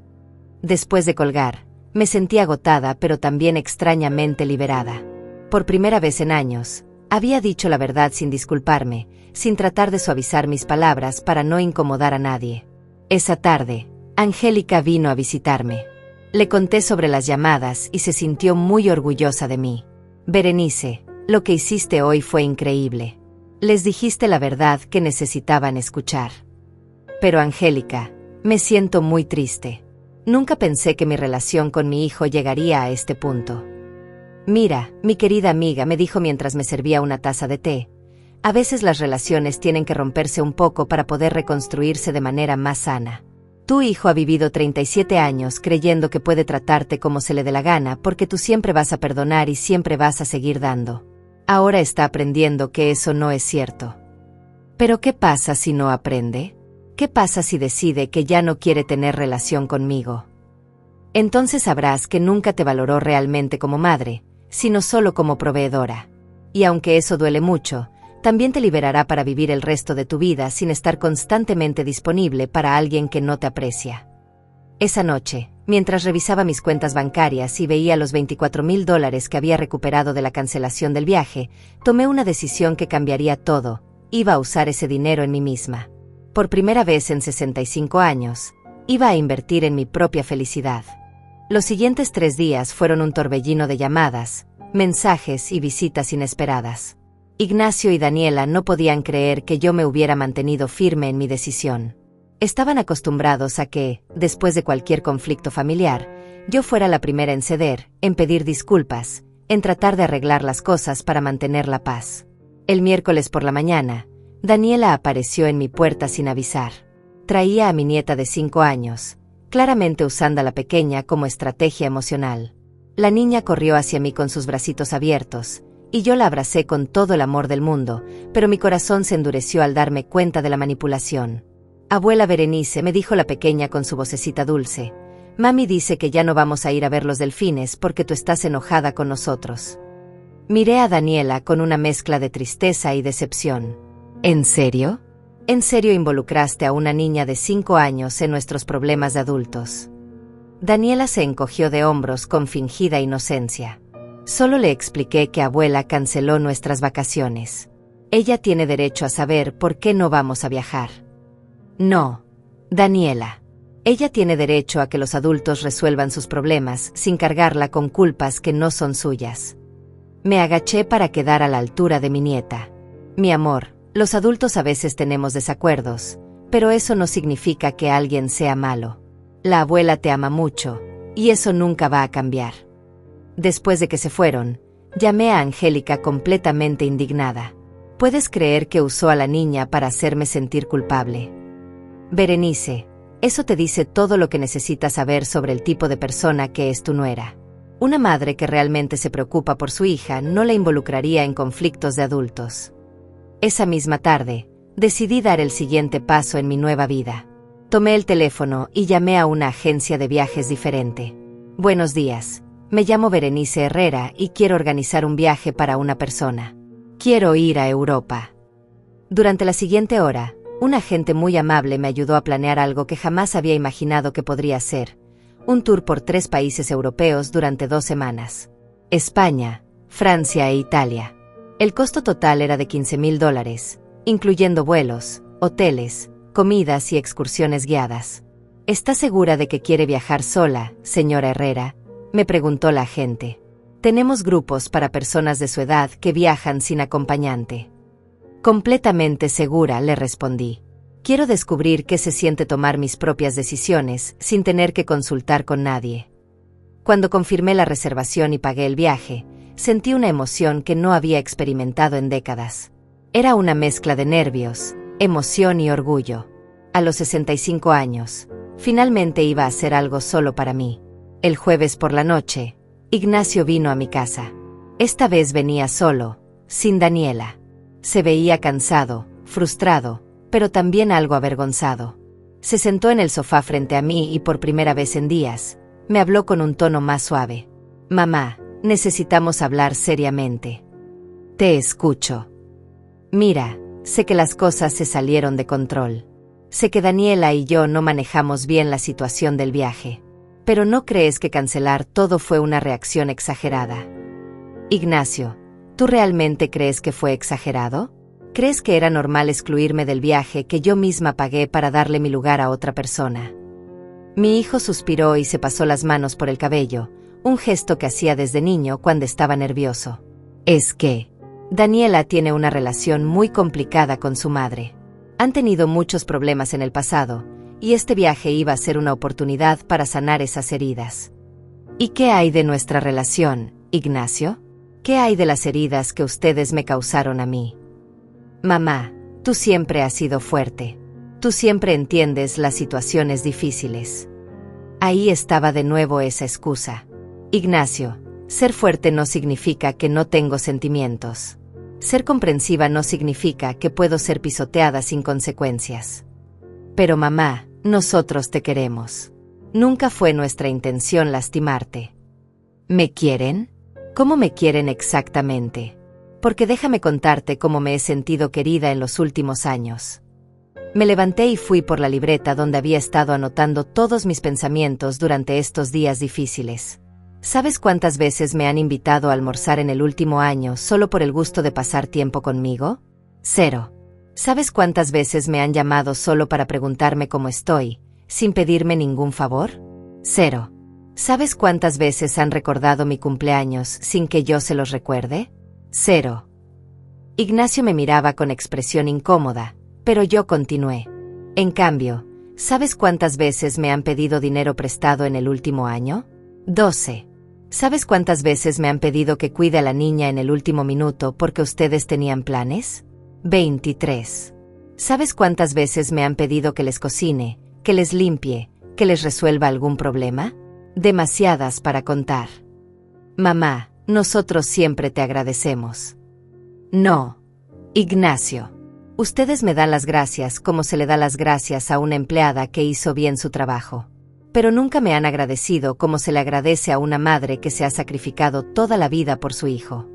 Después de colgar, me sentí agotada pero también extrañamente liberada. Por primera vez en años, había dicho la verdad sin disculparme, sin tratar de suavizar mis palabras para no incomodar a nadie. Esa tarde, Angélica vino a visitarme. Le conté sobre las llamadas y se sintió muy orgullosa de mí. Berenice, lo que hiciste hoy fue increíble. Les dijiste la verdad que necesitaban escuchar. Pero Angélica, me siento muy triste. Nunca pensé que mi relación con mi hijo llegaría a este punto. Mira, mi querida amiga, me dijo mientras me servía una taza de té, a veces las relaciones tienen que romperse un poco para poder reconstruirse de manera más sana. Tu hijo ha vivido 37 años creyendo que puede tratarte como se le dé la gana porque tú siempre vas a perdonar y siempre vas a seguir dando. Ahora está aprendiendo que eso no es cierto. Pero ¿qué pasa si no aprende? ¿Qué pasa si decide que ya no quiere tener relación conmigo? Entonces sabrás que nunca te valoró realmente como madre, sino solo como proveedora. Y aunque eso duele mucho, también te liberará para vivir el resto de tu vida sin estar constantemente disponible para alguien que no te aprecia. Esa noche, Mientras revisaba mis cuentas bancarias y veía los $24,000 que había recuperado de la cancelación del viaje, tomé una decisión que cambiaría todo. Iba a usar ese dinero en mí misma. Por primera vez en 65 años, iba a invertir en mi propia felicidad. Los siguientes 3 días fueron un torbellino de llamadas, mensajes y visitas inesperadas. Ignacio y Daniela no podían creer que yo me hubiera mantenido firme en mi decisión. Estaban acostumbrados a que, después de cualquier conflicto familiar, yo fuera la primera en ceder, en pedir disculpas, en tratar de arreglar las cosas para mantener la paz. El miércoles por la mañana, Daniela apareció en mi puerta sin avisar. Traía a mi nieta de 5 años, claramente usando a la pequeña como estrategia emocional. La niña corrió hacia mí con sus bracitos abiertos, y yo la abracé con todo el amor del mundo, pero mi corazón se endureció al darme cuenta de la manipulación. Abuela Berenice, me dijo la pequeña con su vocecita dulce, mami dice que ya no vamos a ir a ver los delfines porque tú estás enojada con nosotros. Miré a Daniela con una mezcla de tristeza y decepción. ¿En serio? ¿En serio involucraste a una niña de 5 años en nuestros problemas de adultos? Daniela se encogió de hombros con fingida inocencia. Solo le expliqué que abuela canceló nuestras vacaciones. Ella tiene derecho a saber por qué no vamos a viajar. No, Daniela. Ella tiene derecho a que los adultos resuelvan sus problemas sin cargarla con culpas que no son suyas. Me agaché para quedar a la altura de mi nieta. Mi amor, los adultos a veces tenemos desacuerdos, pero eso no significa que alguien sea malo. La abuela te ama mucho, y eso nunca va a cambiar. Después de que se fueron, llamé a Angélica completamente indignada. ¿Puedes creer que usó a la niña para hacerme sentir culpable? Berenice, eso te dice todo lo que necesitas saber sobre el tipo de persona que es tu nuera. Una madre que realmente se preocupa por su hija no la involucraría en conflictos de adultos. Esa misma tarde, decidí dar el siguiente paso en mi nueva vida. Tomé el teléfono y llamé a una agencia de viajes diferente. Buenos días, me llamo Berenice Herrera y quiero organizar un viaje para una persona. Quiero ir a Europa. Durante la siguiente hora, un agente muy amable me ayudó a planear algo que jamás había imaginado que podría ser: un tour por 3 países europeos durante 2 semanas. España, Francia e Italia. El costo total era de $15,000, incluyendo vuelos, hoteles, comidas y excursiones guiadas. ¿Está segura de que quiere viajar sola, señora Herrera?, me preguntó la agente. Tenemos grupos para personas de su edad que viajan sin acompañante. Completamente segura, le respondí. Quiero descubrir qué se siente tomar mis propias decisiones sin tener que consultar con nadie. Cuando confirmé la reservación y pagué el viaje, sentí una emoción que no había experimentado en décadas. Era una mezcla de nervios, emoción y orgullo. A los 65 años, finalmente iba a hacer algo solo para mí. El jueves por la noche, Ignacio vino a mi casa. Esta vez venía solo, sin Daniela. Se veía cansado, frustrado, pero también algo avergonzado. Se sentó en el sofá frente a mí y por primera vez en días, me habló con un tono más suave. Mamá, necesitamos hablar seriamente. Te escucho. Mira, sé que las cosas se salieron de control. Sé que Daniela y yo no manejamos bien la situación del viaje. Pero ¿no crees que cancelar todo fue una reacción exagerada? Ignacio, ¿tú realmente crees que fue exagerado? ¿Crees que era normal excluirme del viaje que yo misma pagué para darle mi lugar a otra persona? Mi hijo suspiró y se pasó las manos por el cabello, un gesto que hacía desde niño cuando estaba nervioso. Es que Daniela tiene una relación muy complicada con su madre. Han tenido muchos problemas en el pasado, y este viaje iba a ser una oportunidad para sanar esas heridas. ¿Y qué hay de nuestra relación, Ignacio? ¿Qué hay de las heridas que ustedes me causaron a mí? Mamá, tú siempre has sido fuerte. Tú siempre entiendes las situaciones difíciles. Ahí estaba de nuevo esa excusa. Ignacio, ser fuerte no significa que no tengo sentimientos. Ser comprensiva no significa que puedo ser pisoteada sin consecuencias. Pero mamá, nosotros te queremos. Nunca fue nuestra intención lastimarte. ¿Me quieren? ¿Cómo me quieren exactamente? Porque déjame contarte cómo me he sentido querida en los últimos años. Me levanté y fui por la libreta donde había estado anotando todos mis pensamientos durante estos días difíciles. ¿Sabes cuántas veces me han invitado a almorzar en el último año solo por el gusto de pasar tiempo conmigo? 0. ¿Sabes cuántas veces me han llamado solo para preguntarme cómo estoy, sin pedirme ningún favor? 0. ¿Sabes cuántas veces han recordado mi cumpleaños sin que yo se los recuerde? 0. Ignacio me miraba con expresión incómoda, pero yo continué. En cambio, ¿sabes cuántas veces me han pedido dinero prestado en el último año? 12. ¿Sabes cuántas veces me han pedido que cuide a la niña en el último minuto porque ustedes tenían planes? 23. ¿Sabes cuántas veces me han pedido que les cocine, que les limpie, que les resuelva algún problema? Demasiadas para contar. Mamá, nosotros siempre te agradecemos. No. Ignacio. Ustedes me dan las gracias como se le da las gracias a una empleada que hizo bien su trabajo. Pero nunca me han agradecido como se le agradece a una madre que se ha sacrificado toda la vida por su hijo.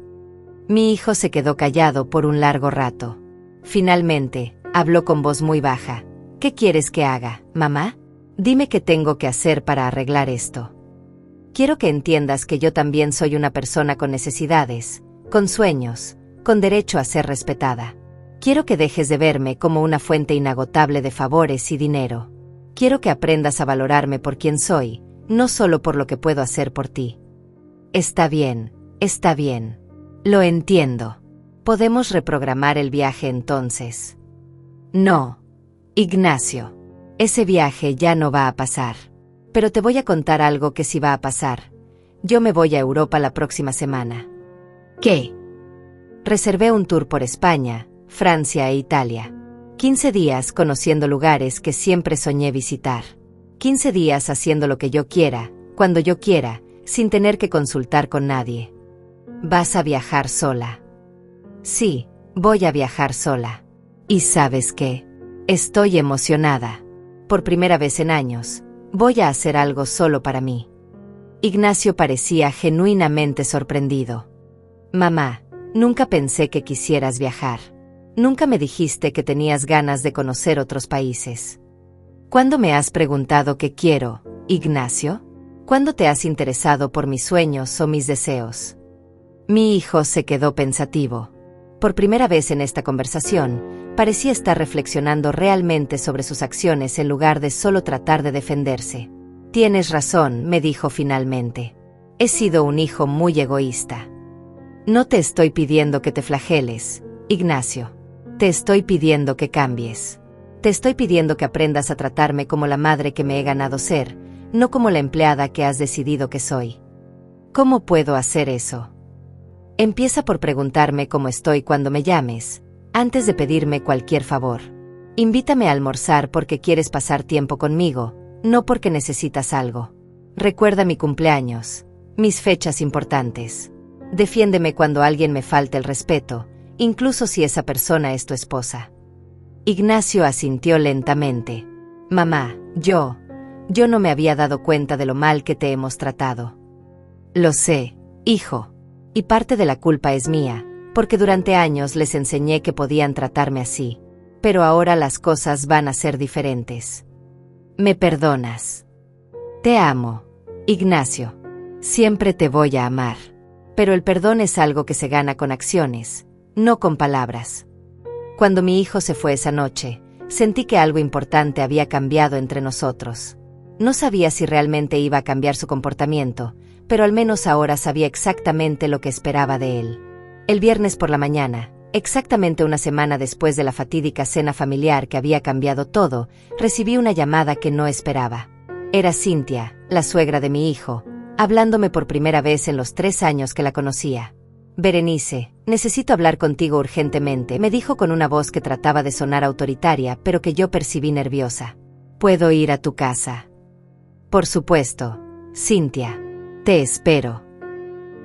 Mi hijo se quedó callado por un largo rato. Finalmente, habló con voz muy baja. ¿Qué quieres que haga, mamá? Dime qué tengo que hacer para arreglar esto. Quiero que entiendas que yo también soy una persona con necesidades, con sueños, con derecho a ser respetada. Quiero que dejes de verme como una fuente inagotable de favores y dinero. Quiero que aprendas a valorarme por quien soy, no solo por lo que puedo hacer por ti. Está bien, está bien. Lo entiendo. ¿Podemos reprogramar el viaje entonces? No. Ignacio. Ese viaje ya no va a pasar. Pero te voy a contar algo que sí va a pasar. Yo me voy a Europa la próxima semana. ¿Qué? Reservé un tour por España, Francia e Italia. 15 días conociendo lugares que siempre soñé visitar. 15 días haciendo lo que yo quiera, cuando yo quiera, sin tener que consultar con nadie. ¿Vas a viajar sola? Sí, voy a viajar sola. ¿Y sabes qué? Estoy emocionada. Por primera vez en años, voy a hacer algo solo para mí. Ignacio parecía genuinamente sorprendido. Mamá, nunca pensé que quisieras viajar. Nunca me dijiste que tenías ganas de conocer otros países. ¿Cuándo me has preguntado qué quiero, Ignacio? ¿Cuándo te has interesado por mis sueños o mis deseos? Mi hijo se quedó pensativo. Por primera vez en esta conversación, parecía estar reflexionando realmente sobre sus acciones en lugar de solo tratar de defenderse. Tienes razón, me dijo finalmente. He sido un hijo muy egoísta. No te estoy pidiendo que te flageles, Ignacio. Te estoy pidiendo que cambies. Te estoy pidiendo que aprendas a tratarme como la madre que me he ganado ser, no como la empleada que has decidido que soy. ¿Cómo puedo hacer eso? Empieza por preguntarme cómo estoy cuando me llames, antes de pedirme cualquier favor. Invítame a almorzar porque quieres pasar tiempo conmigo, no porque necesitas algo. Recuerda mi cumpleaños, mis fechas importantes. Defiéndeme cuando alguien me falte el respeto, incluso si esa persona es tu esposa. Ignacio asintió lentamente. Mamá, yo no me había dado cuenta de lo mal que te hemos tratado. Lo sé, hijo. Y parte de la culpa es mía, porque durante años les enseñé que podían tratarme así. Pero ahora las cosas van a ser diferentes. ¿Me perdonas? Te amo, Ignacio. Siempre te voy a amar. Pero el perdón es algo que se gana con acciones, no con palabras. Cuando mi hijo se fue esa noche, sentí que algo importante había cambiado entre nosotros. No sabía si realmente iba a cambiar su comportamiento, pero al menos ahora sabía exactamente lo que esperaba de él. El viernes por la mañana, exactamente una semana después de la fatídica cena familiar que había cambiado todo, recibí una llamada que no esperaba. Era Cintia, la suegra de mi hijo, hablándome por primera vez en los 3 años que la conocía. Berenice, necesito hablar contigo urgentemente, me dijo con una voz que trataba de sonar autoritaria, pero que yo percibí nerviosa. ¿Puedo ir a tu casa? Por supuesto, Cintia. Te espero.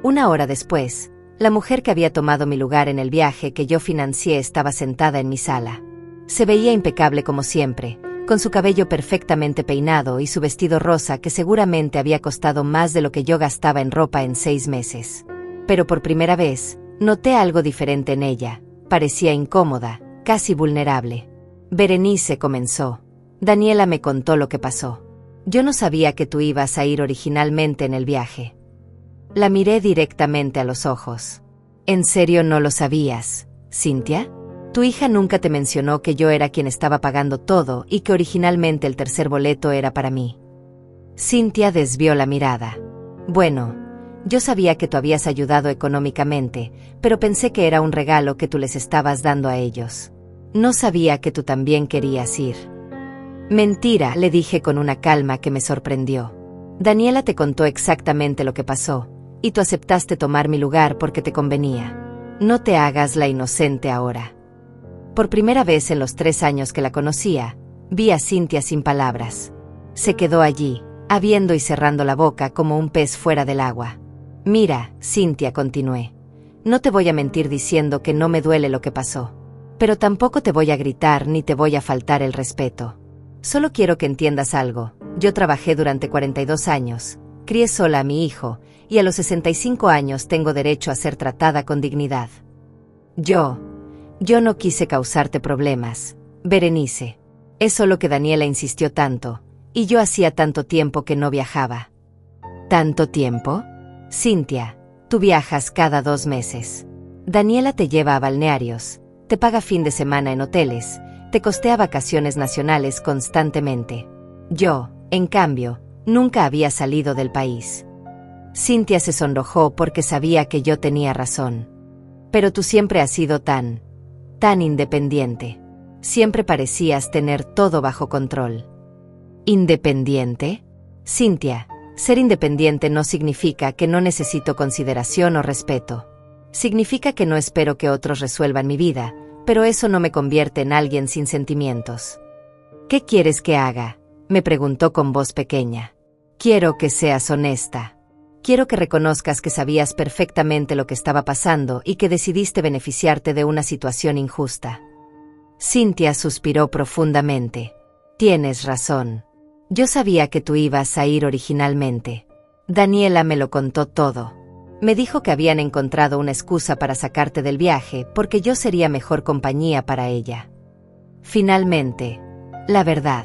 1 hora después, la mujer que había tomado mi lugar en el viaje que yo financié estaba sentada en mi sala. Se veía impecable como siempre, con su cabello perfectamente peinado y su vestido rosa que seguramente había costado más de lo que yo gastaba en ropa en 6 meses. Pero por primera vez, noté algo diferente en ella. Parecía incómoda, casi vulnerable. Berenice comenzó. Daniela me contó lo que pasó. Yo no sabía que tú ibas a ir originalmente en el viaje. La miré directamente a los ojos. ¿En serio no lo sabías, Cynthia? Tu hija nunca te mencionó que yo era quien estaba pagando todo y que originalmente el tercer boleto era para mí. Cynthia desvió la mirada. Bueno, yo sabía que tú habías ayudado económicamente, pero pensé que era un regalo que tú les estabas dando a ellos. No sabía que tú también querías ir. Mentira, le dije con una calma que me sorprendió. Daniela te contó exactamente lo que pasó, y tú aceptaste tomar mi lugar porque te convenía. No te hagas la inocente ahora. Por primera vez en los 3 años que la conocía, vi a Cynthia sin palabras. Se quedó allí, abriendo y cerrando la boca como un pez fuera del agua. Mira, Cynthia, continué. No te voy a mentir diciendo que no me duele lo que pasó. Pero tampoco te voy a gritar ni te voy a faltar el respeto. Solo quiero que entiendas algo. Yo trabajé durante 42 años, crié sola a mi hijo, y a los 65 años tengo derecho a ser tratada con dignidad. Yo no quise causarte problemas, Berenice. Es solo que Daniela insistió tanto, y yo hacía tanto tiempo que no viajaba. ¿Tanto tiempo? Cynthia, tú viajas cada 2 meses. Daniela te lleva a balnearios, te paga fin de semana en hoteles, te costea vacaciones nacionales constantemente. Yo, en cambio, nunca había salido del país. Cynthia se sonrojó porque sabía que yo tenía razón. Pero tú siempre has sido tan independiente. Siempre parecías tener todo bajo control. ¿Independiente? Cynthia, ser independiente no significa que no necesito consideración o respeto. Significa que no espero que otros resuelvan mi vida, pero eso no me convierte en alguien sin sentimientos. ¿Qué quieres que haga?, me preguntó con voz pequeña. Quiero que seas honesta. Quiero que reconozcas que sabías perfectamente lo que estaba pasando y que decidiste beneficiarte de una situación injusta. Cynthia suspiró profundamente. Tienes razón. Yo sabía que tú ibas a ir originalmente. Daniela me lo contó todo. Me dijo que habían encontrado una excusa para sacarte del viaje porque yo sería mejor compañía para ella. Finalmente, la verdad.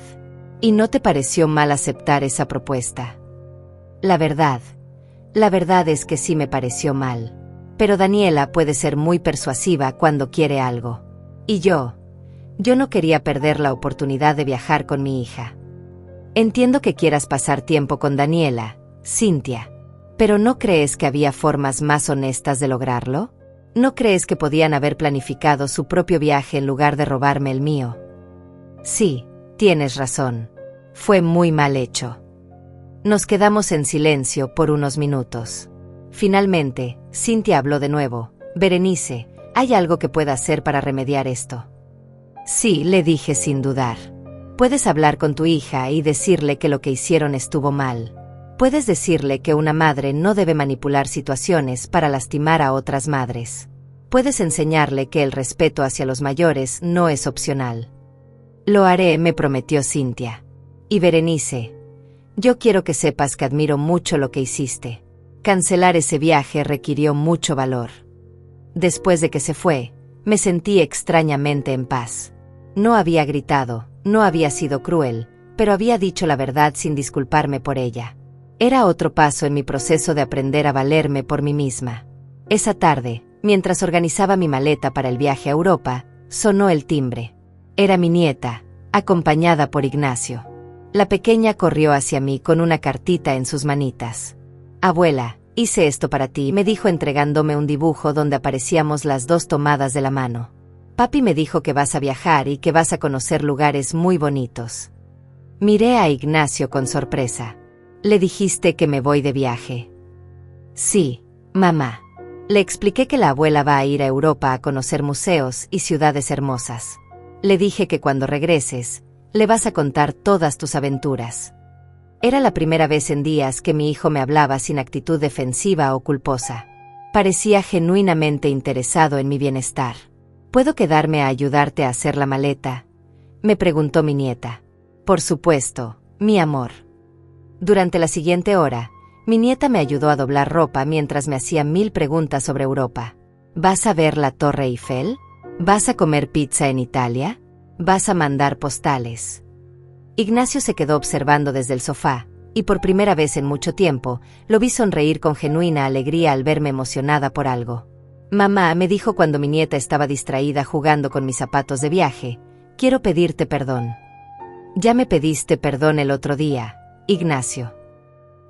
¿Y no te pareció mal aceptar esa propuesta? La verdad es que sí me pareció mal. Pero Daniela puede ser muy persuasiva cuando quiere algo. Y yo no quería perder la oportunidad de viajar con mi hija. Entiendo que quieras pasar tiempo con Daniela, Cynthia. ¿Pero no crees que había formas más honestas de lograrlo? ¿No crees que podían haber planificado su propio viaje en lugar de robarme el mío? Sí, tienes razón. Fue muy mal hecho. Nos quedamos en silencio por unos minutos. Finalmente, Cynthia habló de nuevo. Berenice, ¿hay algo que pueda hacer para remediar esto? Sí, le dije sin dudar. Puedes hablar con tu hija y decirle que lo que hicieron estuvo mal. Puedes decirle que una madre no debe manipular situaciones para lastimar a otras madres. Puedes enseñarle que el respeto hacia los mayores no es opcional. Lo haré, me prometió Cynthia. Y Berenice, yo quiero que sepas que admiro mucho lo que hiciste. Cancelar ese viaje requirió mucho valor. Después de que se fue, me sentí extrañamente en paz. No había gritado, no había sido cruel, pero había dicho la verdad sin disculparme por ella. Era otro paso en mi proceso de aprender a valerme por mí misma. Esa tarde, mientras organizaba mi maleta para el viaje a Europa, sonó el timbre. Era mi nieta, acompañada por Ignacio. La pequeña corrió hacia mí con una cartita en sus manitas. Abuela, hice esto para ti, me dijo entregándome un dibujo donde aparecíamos las 2 tomadas de la mano. Papi me dijo que vas a viajar y que vas a conocer lugares muy bonitos. Miré a Ignacio con sorpresa. ¿Le dijiste que me voy de viaje? Sí, mamá. Le expliqué que la abuela va a ir a Europa a conocer museos y ciudades hermosas. Le dije que cuando regreses, le vas a contar todas tus aventuras. Era la primera vez en días que mi hijo me hablaba sin actitud defensiva o culposa. Parecía genuinamente interesado en mi bienestar. ¿Puedo quedarme a ayudarte a hacer la maleta?, me preguntó mi nieta. Por supuesto, mi amor. Durante la siguiente hora, mi nieta me ayudó a doblar ropa mientras me hacía 1000 preguntas sobre Europa. ¿Vas a ver la Torre Eiffel? ¿Vas a comer pizza en Italia? Vas a mandar postales. Ignacio se quedó observando desde el sofá, y por primera vez en mucho tiempo, lo vi sonreír con genuina alegría al verme emocionada por algo. Mamá, me dijo cuando mi nieta estaba distraída jugando con mis zapatos de viaje, quiero pedirte perdón. Ya me pediste perdón el otro día, Ignacio.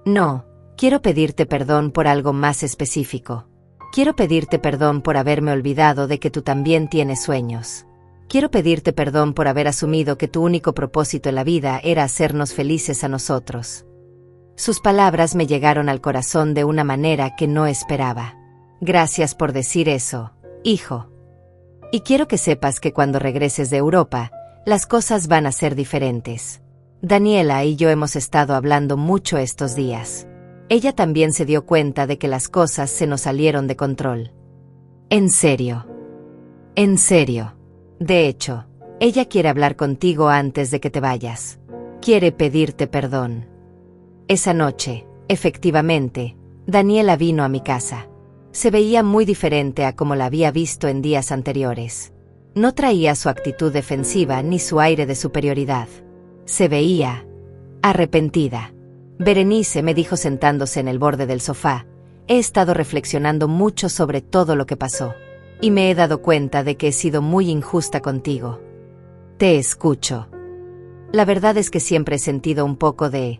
No, quiero pedirte perdón por algo más específico. Quiero pedirte perdón por haberme olvidado de que tú también tienes sueños. Quiero pedirte perdón por haber asumido que tu único propósito en la vida era hacernos felices a nosotros. Sus palabras me llegaron al corazón de una manera que no esperaba. Gracias por decir eso, hijo. Y quiero que sepas que cuando regreses de Europa, las cosas van a ser diferentes. Daniela y yo hemos estado hablando mucho estos días. Ella también se dio cuenta de que las cosas se nos salieron de control. En serio. En serio. De hecho, ella quiere hablar contigo antes de que te vayas. Quiere pedirte perdón. Esa noche, efectivamente, Daniela vino a mi casa. Se veía muy diferente a como la había visto en días anteriores. No traía su actitud defensiva ni su aire de superioridad. Se veía arrepentida. Berenice, me dijo sentándose en el borde del sofá, he estado reflexionando mucho sobre todo lo que pasó. Y me he dado cuenta de que he sido muy injusta contigo. Te escucho. La verdad es que siempre he sentido un poco de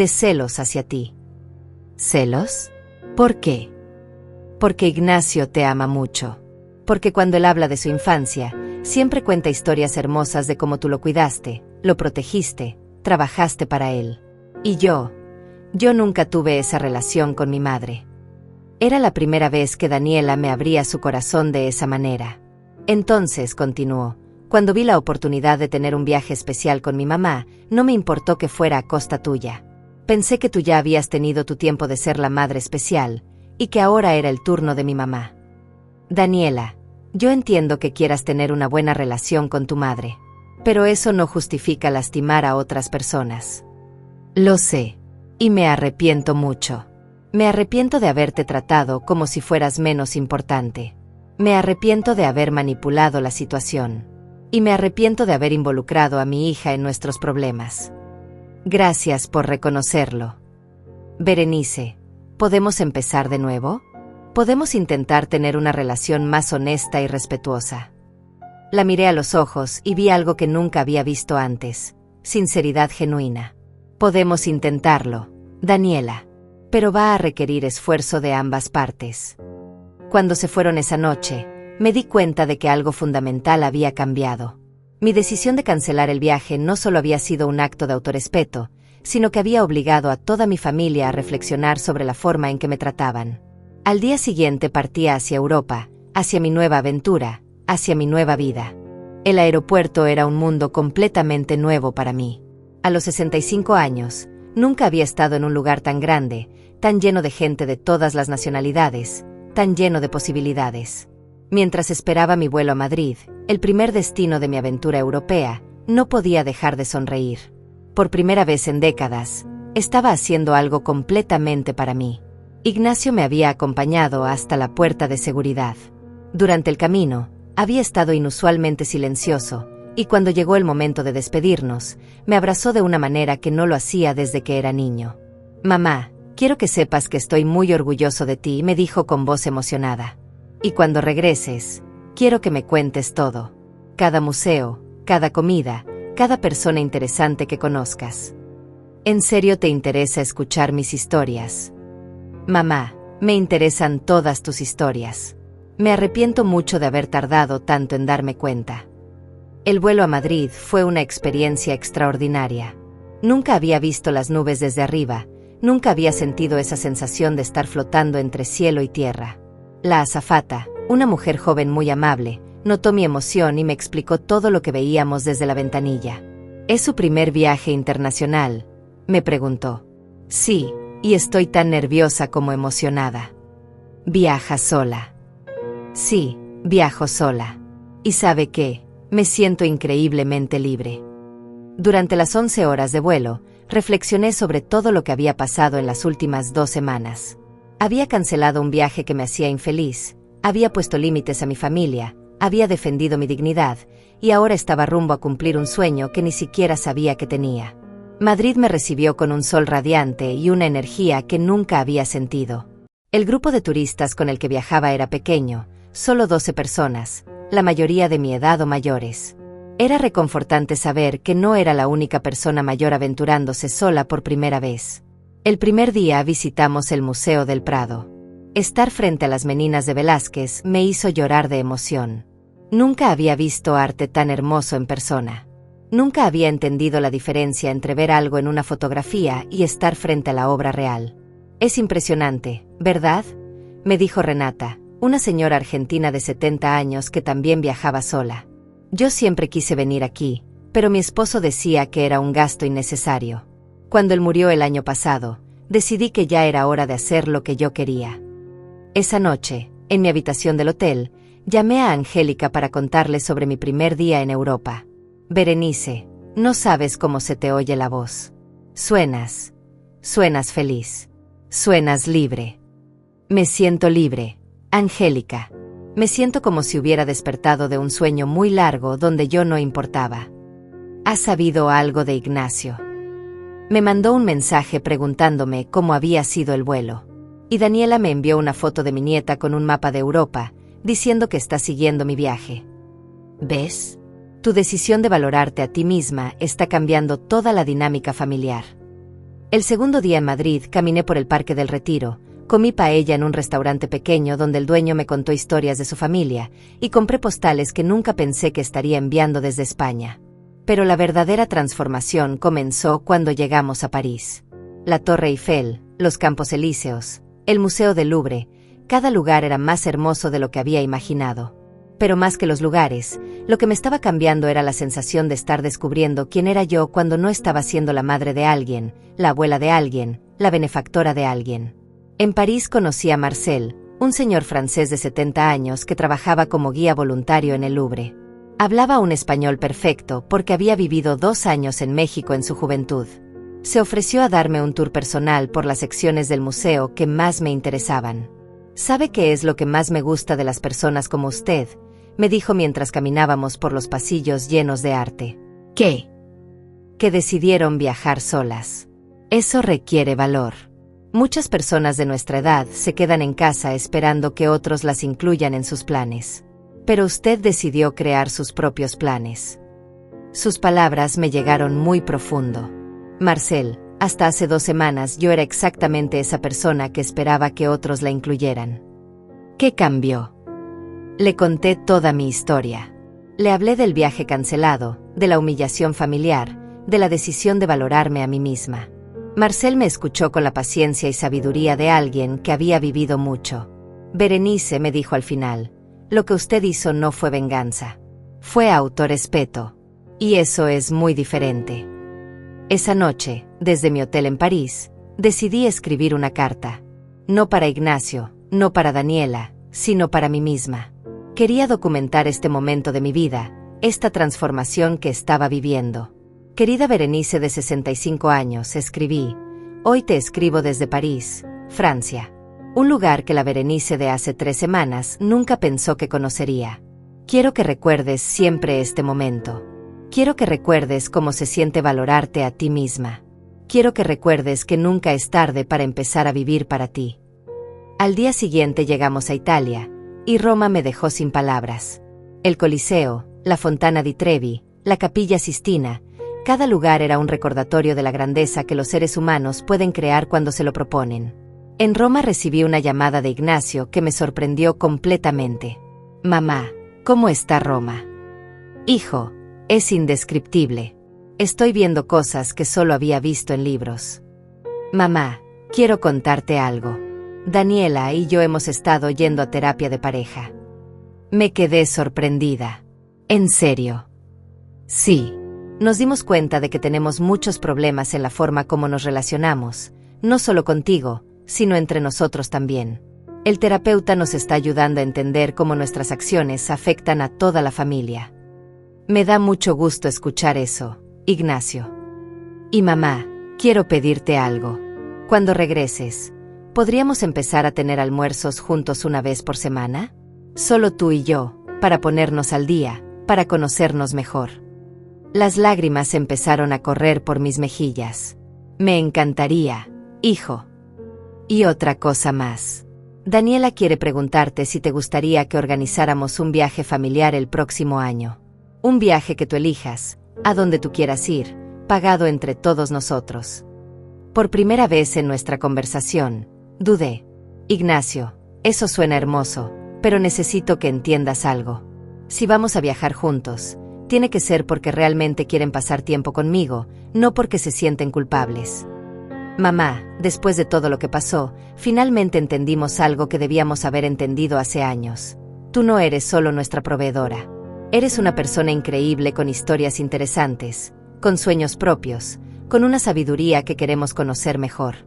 celos hacia ti. ¿Celos? ¿Por qué? Porque Ignacio te ama mucho. Porque cuando él habla de su infancia, siempre cuenta historias hermosas de cómo tú lo cuidaste, lo protegiste, trabajaste para él. Y yo nunca tuve esa relación con mi madre. Era la primera vez que Daniela me abría su corazón de esa manera. Entonces, continuó, cuando vi la oportunidad de tener un viaje especial con mi mamá, no me importó que fuera a costa tuya. Pensé que tú ya habías tenido tu tiempo de ser la madre especial, y que ahora era el turno de mi mamá. Daniela, yo entiendo que quieras tener una buena relación con tu madre, pero eso no justifica lastimar a otras personas. Lo sé, y me arrepiento mucho. Me arrepiento de haberte tratado como si fueras menos importante. Me arrepiento de haber manipulado la situación. Y me arrepiento de haber involucrado a mi hija en nuestros problemas. Gracias por reconocerlo. Berenice, ¿podemos empezar de nuevo? ¿Podemos intentar tener una relación más honesta y respetuosa? La miré a los ojos y vi algo que nunca había visto antes: sinceridad genuina. Podemos intentarlo, Daniela, pero va a requerir esfuerzo de ambas partes. Cuando se fueron esa noche, me di cuenta de que algo fundamental había cambiado. Mi decisión de cancelar el viaje no solo había sido un acto de autorrespeto, sino que había obligado a toda mi familia a reflexionar sobre la forma en que me trataban. Al día siguiente partía hacia Europa, hacia mi nueva aventura, hacia mi nueva vida. El aeropuerto era un mundo completamente nuevo para mí. A los 65 años, nunca había estado en un lugar tan grande, tan lleno de gente de todas las nacionalidades, tan lleno de posibilidades. Mientras esperaba mi vuelo a Madrid, el primer destino de mi aventura europea, no podía dejar de sonreír. Por primera vez en décadas, estaba haciendo algo completamente para mí. Ignacio me había acompañado hasta la puerta de seguridad. Durante el camino, había estado inusualmente silencioso, y cuando llegó el momento de despedirnos, me abrazó de una manera que no lo hacía desde que era niño. Mamá, quiero que sepas que estoy muy orgulloso de ti, me dijo con voz emocionada. Y cuando regreses, quiero que me cuentes todo. Cada museo, cada comida, cada persona interesante que conozcas. ¿En serio te interesa escuchar mis historias? Mamá, me interesan todas tus historias. Me arrepiento mucho de haber tardado tanto en darme cuenta. El vuelo a Madrid fue una experiencia extraordinaria. Nunca había visto las nubes desde arriba, nunca había sentido esa sensación de estar flotando entre cielo y tierra. La azafata, una mujer joven muy amable, notó mi emoción y me explicó todo lo que veíamos desde la ventanilla. ¿Es su primer viaje internacional?, me preguntó. Sí, y estoy tan nerviosa como emocionada. ¿Viaja sola? Sí, viajo sola. ¿Y sabe qué? Me siento increíblemente libre. Durante las 11 horas de vuelo, reflexioné sobre todo lo que había pasado en las últimas 2 semanas. Había cancelado un viaje que me hacía infeliz, había puesto límites a mi familia, había defendido mi dignidad, y ahora estaba rumbo a cumplir un sueño que ni siquiera sabía que tenía. Madrid me recibió con un sol radiante y una energía que nunca había sentido. El grupo de turistas con el que viajaba era pequeño, solo 12 personas, la mayoría de mi edad o mayores. Era reconfortante saber que no era la única persona mayor aventurándose sola por primera vez. El primer día visitamos el Museo del Prado. Estar frente a las Meninas de Velázquez me hizo llorar de emoción. Nunca había visto arte tan hermoso en persona. Nunca había entendido la diferencia entre ver algo en una fotografía y estar frente a la obra real. Es impresionante, ¿verdad?, me dijo Renata, una señora argentina de 70 años que también viajaba sola. Yo siempre quise venir aquí, pero mi esposo decía que era un gasto innecesario. Cuando él murió el año pasado, decidí que ya era hora de hacer lo que yo quería. Esa noche, en mi habitación del hotel, llamé a Angélica para contarle sobre mi primer día en Europa. Berenice, no sabes cómo se te oye la voz. Suenas feliz. Suenas libre. Me siento libre, Angélica. Me siento como si hubiera despertado de un sueño muy largo donde yo no importaba. ¿Has sabido algo de Ignacio? Me mandó un mensaje preguntándome cómo había sido el vuelo. Y Daniela me envió una foto de mi nieta con un mapa de Europa, diciendo que está siguiendo mi viaje. ¿Ves? Tu decisión de valorarte a ti misma está cambiando toda la dinámica familiar. El segundo día en Madrid caminé por el Parque del Retiro, comí paella en un restaurante pequeño donde el dueño me contó historias de su familia, y compré postales que nunca pensé que estaría enviando desde España. Pero la verdadera transformación comenzó cuando llegamos a París. La Torre Eiffel, los Campos Elíseos, el Museo del Louvre, cada lugar era más hermoso de lo que había imaginado. Pero más que los lugares, lo que me estaba cambiando era la sensación de estar descubriendo quién era yo cuando no estaba siendo la madre de alguien, la abuela de alguien, la benefactora de alguien. En París conocí a Marcel, un señor francés de 70 años que trabajaba como guía voluntario en el Louvre. Hablaba un español perfecto porque había vivido 2 años en México en su juventud. Se ofreció a darme un tour personal por las secciones del museo que más me interesaban. ¿Sabe qué es lo que más me gusta de las personas como usted?, me dijo mientras caminábamos por los pasillos llenos de arte. ¿Qué? Que decidieron viajar solas. Eso requiere valor. Muchas personas de nuestra edad se quedan en casa esperando que otros las incluyan en sus planes. Pero usted decidió crear sus propios planes. Sus palabras me llegaron muy profundo. Marcel, hasta hace 2 semanas yo era exactamente esa persona que esperaba que otros la incluyeran. ¿Qué cambió? Le conté toda mi historia. Le hablé del viaje cancelado, de la humillación familiar, de la decisión de valorarme a mí misma. Marcel me escuchó con la paciencia y sabiduría de alguien que había vivido mucho. Berenice, me dijo al final, lo que usted hizo no fue venganza. Fue autorrespeto. Y eso es muy diferente. Esa noche, desde mi hotel en París, decidí escribir una carta. No para Ignacio, no para Daniela, sino para mí misma. Quería documentar este momento de mi vida, esta transformación que estaba viviendo. Querida Berenice de 65 años, escribí, hoy te escribo desde París, Francia. Un lugar que la Berenice de hace 3 semanas nunca pensó que conocería. Quiero que recuerdes siempre este momento. Quiero que recuerdes cómo se siente valorarte a ti misma. Quiero que recuerdes que nunca es tarde para empezar a vivir para ti. Al día siguiente llegamos a Italia, y Roma me dejó sin palabras. El Coliseo, la Fontana di Trevi, la Capilla Sistina, cada lugar era un recordatorio de la grandeza que los seres humanos pueden crear cuando se lo proponen. En Roma recibí una llamada de Ignacio que me sorprendió completamente. Mamá, ¿cómo está Roma? Hijo, es indescriptible. Estoy viendo cosas que solo había visto en libros. Mamá, quiero contarte algo. Daniela y yo hemos estado yendo a terapia de pareja. Me quedé sorprendida. ¿En serio? Sí. Nos dimos cuenta de que tenemos muchos problemas en la forma como nos relacionamos, no solo contigo, sino entre nosotros también. El terapeuta nos está ayudando a entender cómo nuestras acciones afectan a toda la familia. Me da mucho gusto escuchar eso, Ignacio. Y mamá, quiero pedirte algo. Cuando regreses, ¿podríamos empezar a tener almuerzos juntos una vez por semana? Solo tú y yo, para ponernos al día, para conocernos mejor. Las lágrimas empezaron a correr por mis mejillas. Me encantaría, hijo. Y otra cosa más. Daniela quiere preguntarte si te gustaría que organizáramos un viaje familiar el próximo año. Un viaje que tú elijas, a donde tú quieras ir, pagado entre todos nosotros. Por primera vez en nuestra conversación, dudé. Ignacio, eso suena hermoso, pero necesito que entiendas algo. Si vamos a viajar juntos, tiene que ser porque realmente quieren pasar tiempo conmigo, no porque se sienten culpables. Mamá, después de todo lo que pasó, finalmente entendimos algo que debíamos haber entendido hace años. Tú no eres solo nuestra proveedora. Eres una persona increíble con historias interesantes, con sueños propios, con una sabiduría que queremos conocer mejor.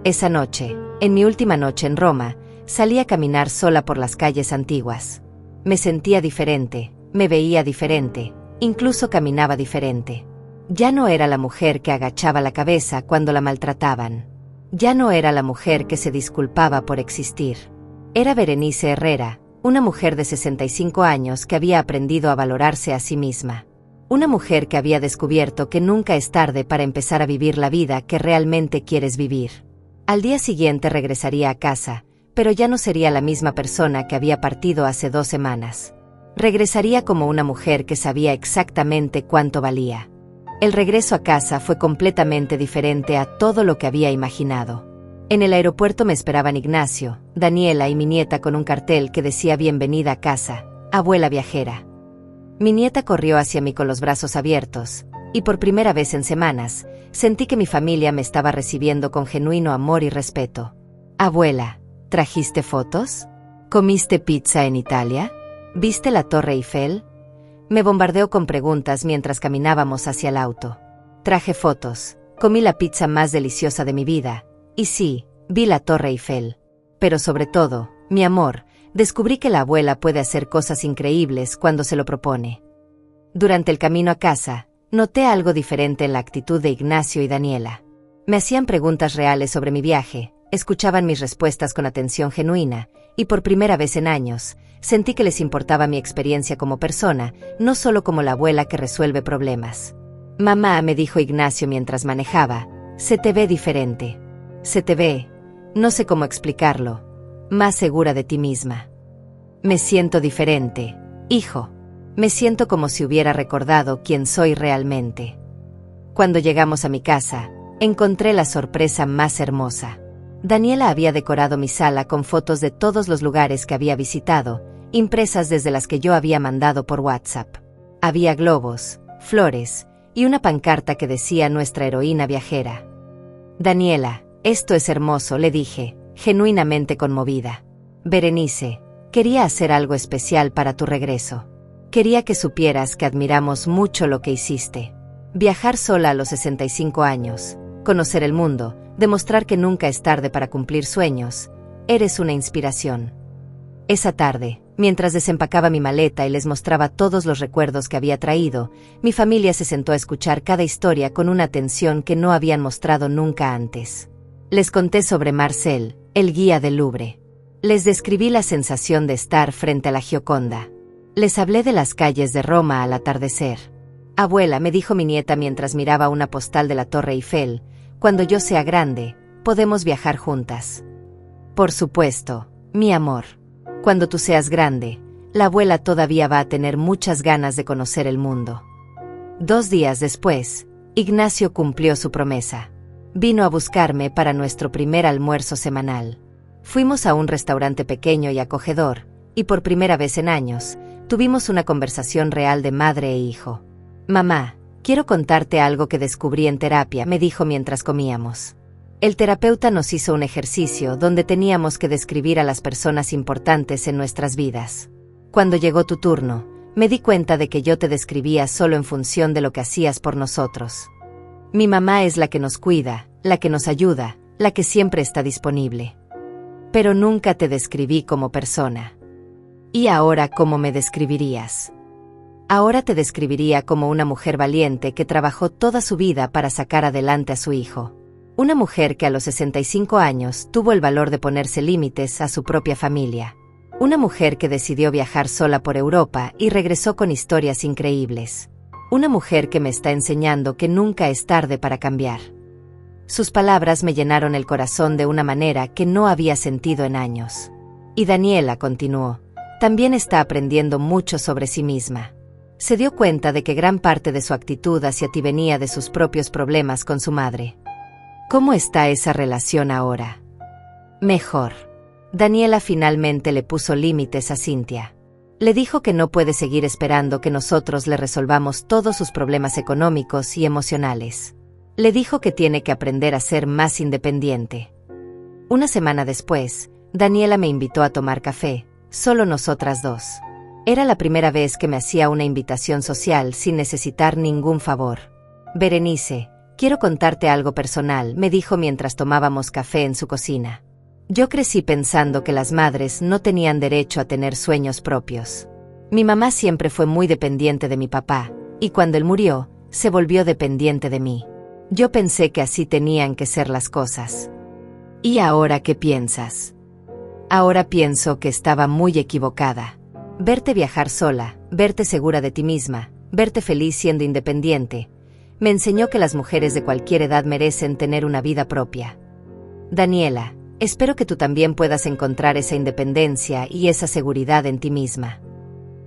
Esa noche, en mi última noche en Roma, salí a caminar sola por las calles antiguas. Me sentía diferente, me veía diferente, incluso caminaba diferente. Ya no era la mujer que agachaba la cabeza cuando la maltrataban. Ya no era la mujer que se disculpaba por existir. Era Berenice Herrera, una mujer de 65 años que había aprendido a valorarse a sí misma. Una mujer que había descubierto que nunca es tarde para empezar a vivir la vida que realmente quieres vivir. Al día siguiente regresaría a casa, pero ya no sería la misma persona que había partido hace 2 semanas. Regresaría como una mujer que sabía exactamente cuánto valía. El regreso a casa fue completamente diferente a todo lo que había imaginado. En el aeropuerto me esperaban Ignacio, Daniela y mi nieta con un cartel que decía «Bienvenida a casa, abuela viajera». Mi nieta corrió hacia mí con los brazos abiertos, y por primera vez en semanas, sentí que mi familia me estaba recibiendo con genuino amor y respeto. «Abuela, ¿trajiste fotos? ¿Comiste pizza en Italia? ¿Viste la Torre Eiffel?». Me bombardeó con preguntas mientras caminábamos hacia el auto. Traje fotos, comí la pizza más deliciosa de mi vida, y sí, vi la Torre Eiffel. Pero sobre todo, mi amor, descubrí que la abuela puede hacer cosas increíbles cuando se lo propone. Durante el camino a casa, noté algo diferente en la actitud de Ignacio y Daniela. Me hacían preguntas reales sobre mi viaje, escuchaban mis respuestas con atención genuina, y por primera vez en años, sentí que les importaba mi experiencia como persona, no solo como la abuela que resuelve problemas. «Mamá», me dijo Ignacio mientras manejaba, «se te ve diferente. Se te ve, no sé cómo explicarlo, más segura de ti misma». «Me siento diferente, hijo. Me siento como si hubiera recordado quién soy realmente». Cuando llegamos a mi casa, encontré la sorpresa más hermosa. Daniela había decorado mi sala con fotos de todos los lugares que había visitado, impresas desde las que yo había mandado por WhatsApp. Había globos, flores, y una pancarta que decía «Nuestra heroína viajera». «Daniela, esto es hermoso», le dije, genuinamente conmovida. «Berenice, quería hacer algo especial para tu regreso. Quería que supieras que admiramos mucho lo que hiciste. Viajar sola a los 65 años, conocer el mundo, demostrar que nunca es tarde para cumplir sueños. Eres una inspiración». Esa tarde, mientras desempacaba mi maleta y les mostraba todos los recuerdos que había traído, mi familia se sentó a escuchar cada historia con una atención que no habían mostrado nunca antes. Les conté sobre Marcel, el guía del Louvre. Les describí la sensación de estar frente a la Gioconda. Les hablé de las calles de Roma al atardecer. «Abuela», me dijo mi nieta mientras miraba una postal de la Torre Eiffel, «cuando yo sea grande, podemos viajar juntas». «Por supuesto, mi amor. Cuando tú seas grande, la abuela todavía va a tener muchas ganas de conocer el mundo». 2 días después, Ignacio cumplió su promesa. Vino a buscarme para nuestro primer almuerzo semanal. Fuimos a un restaurante pequeño y acogedor, y por primera vez en años, tuvimos una conversación real de madre e hijo. «Mamá, quiero contarte algo que descubrí en terapia», me dijo mientras comíamos. El terapeuta nos hizo un ejercicio donde teníamos que describir a las personas importantes en nuestras vidas. Cuando llegó tu turno, me di cuenta de que yo te describía solo en función de lo que hacías por nosotros. Mi mamá es la que nos cuida, la que nos ayuda, la que siempre está disponible. Pero nunca te describí como persona. ¿Y ahora cómo me describirías? Ahora te describiría como una mujer valiente que trabajó toda su vida para sacar adelante a su hijo. Una mujer que a los 65 años tuvo el valor de ponerse límites a su propia familia. Una mujer que decidió viajar sola por Europa y regresó con historias increíbles. Una mujer que me está enseñando que nunca es tarde para cambiar. Sus palabras me llenaron el corazón de una manera que no había sentido en años. Y Daniela continuó, también está aprendiendo mucho sobre sí misma. Se dio cuenta de que gran parte de su actitud hacia ti venía de sus propios problemas con su madre. ¿Cómo está esa relación ahora? Mejor. Daniela finalmente le puso límites a Cynthia. Le dijo que no puede seguir esperando que nosotros le resolvamos todos sus problemas económicos y emocionales. Le dijo que tiene que aprender a ser más independiente. Una semana después, Daniela me invitó a tomar café, solo nosotras dos. Era la primera vez que me hacía una invitación social sin necesitar ningún favor. Berenice, quiero contarte algo personal, me dijo mientras tomábamos café en su cocina. Yo crecí pensando que las madres no tenían derecho a tener sueños propios. Mi mamá siempre fue muy dependiente de mi papá, y cuando él murió, se volvió dependiente de mí. Yo pensé que así tenían que ser las cosas. ¿Y ahora qué piensas? Ahora pienso que estaba muy equivocada. Verte viajar sola, verte segura de ti misma, verte feliz siendo independiente, me enseñó que las mujeres de cualquier edad merecen tener una vida propia. Daniela, espero que tú también puedas encontrar esa independencia y esa seguridad en ti misma.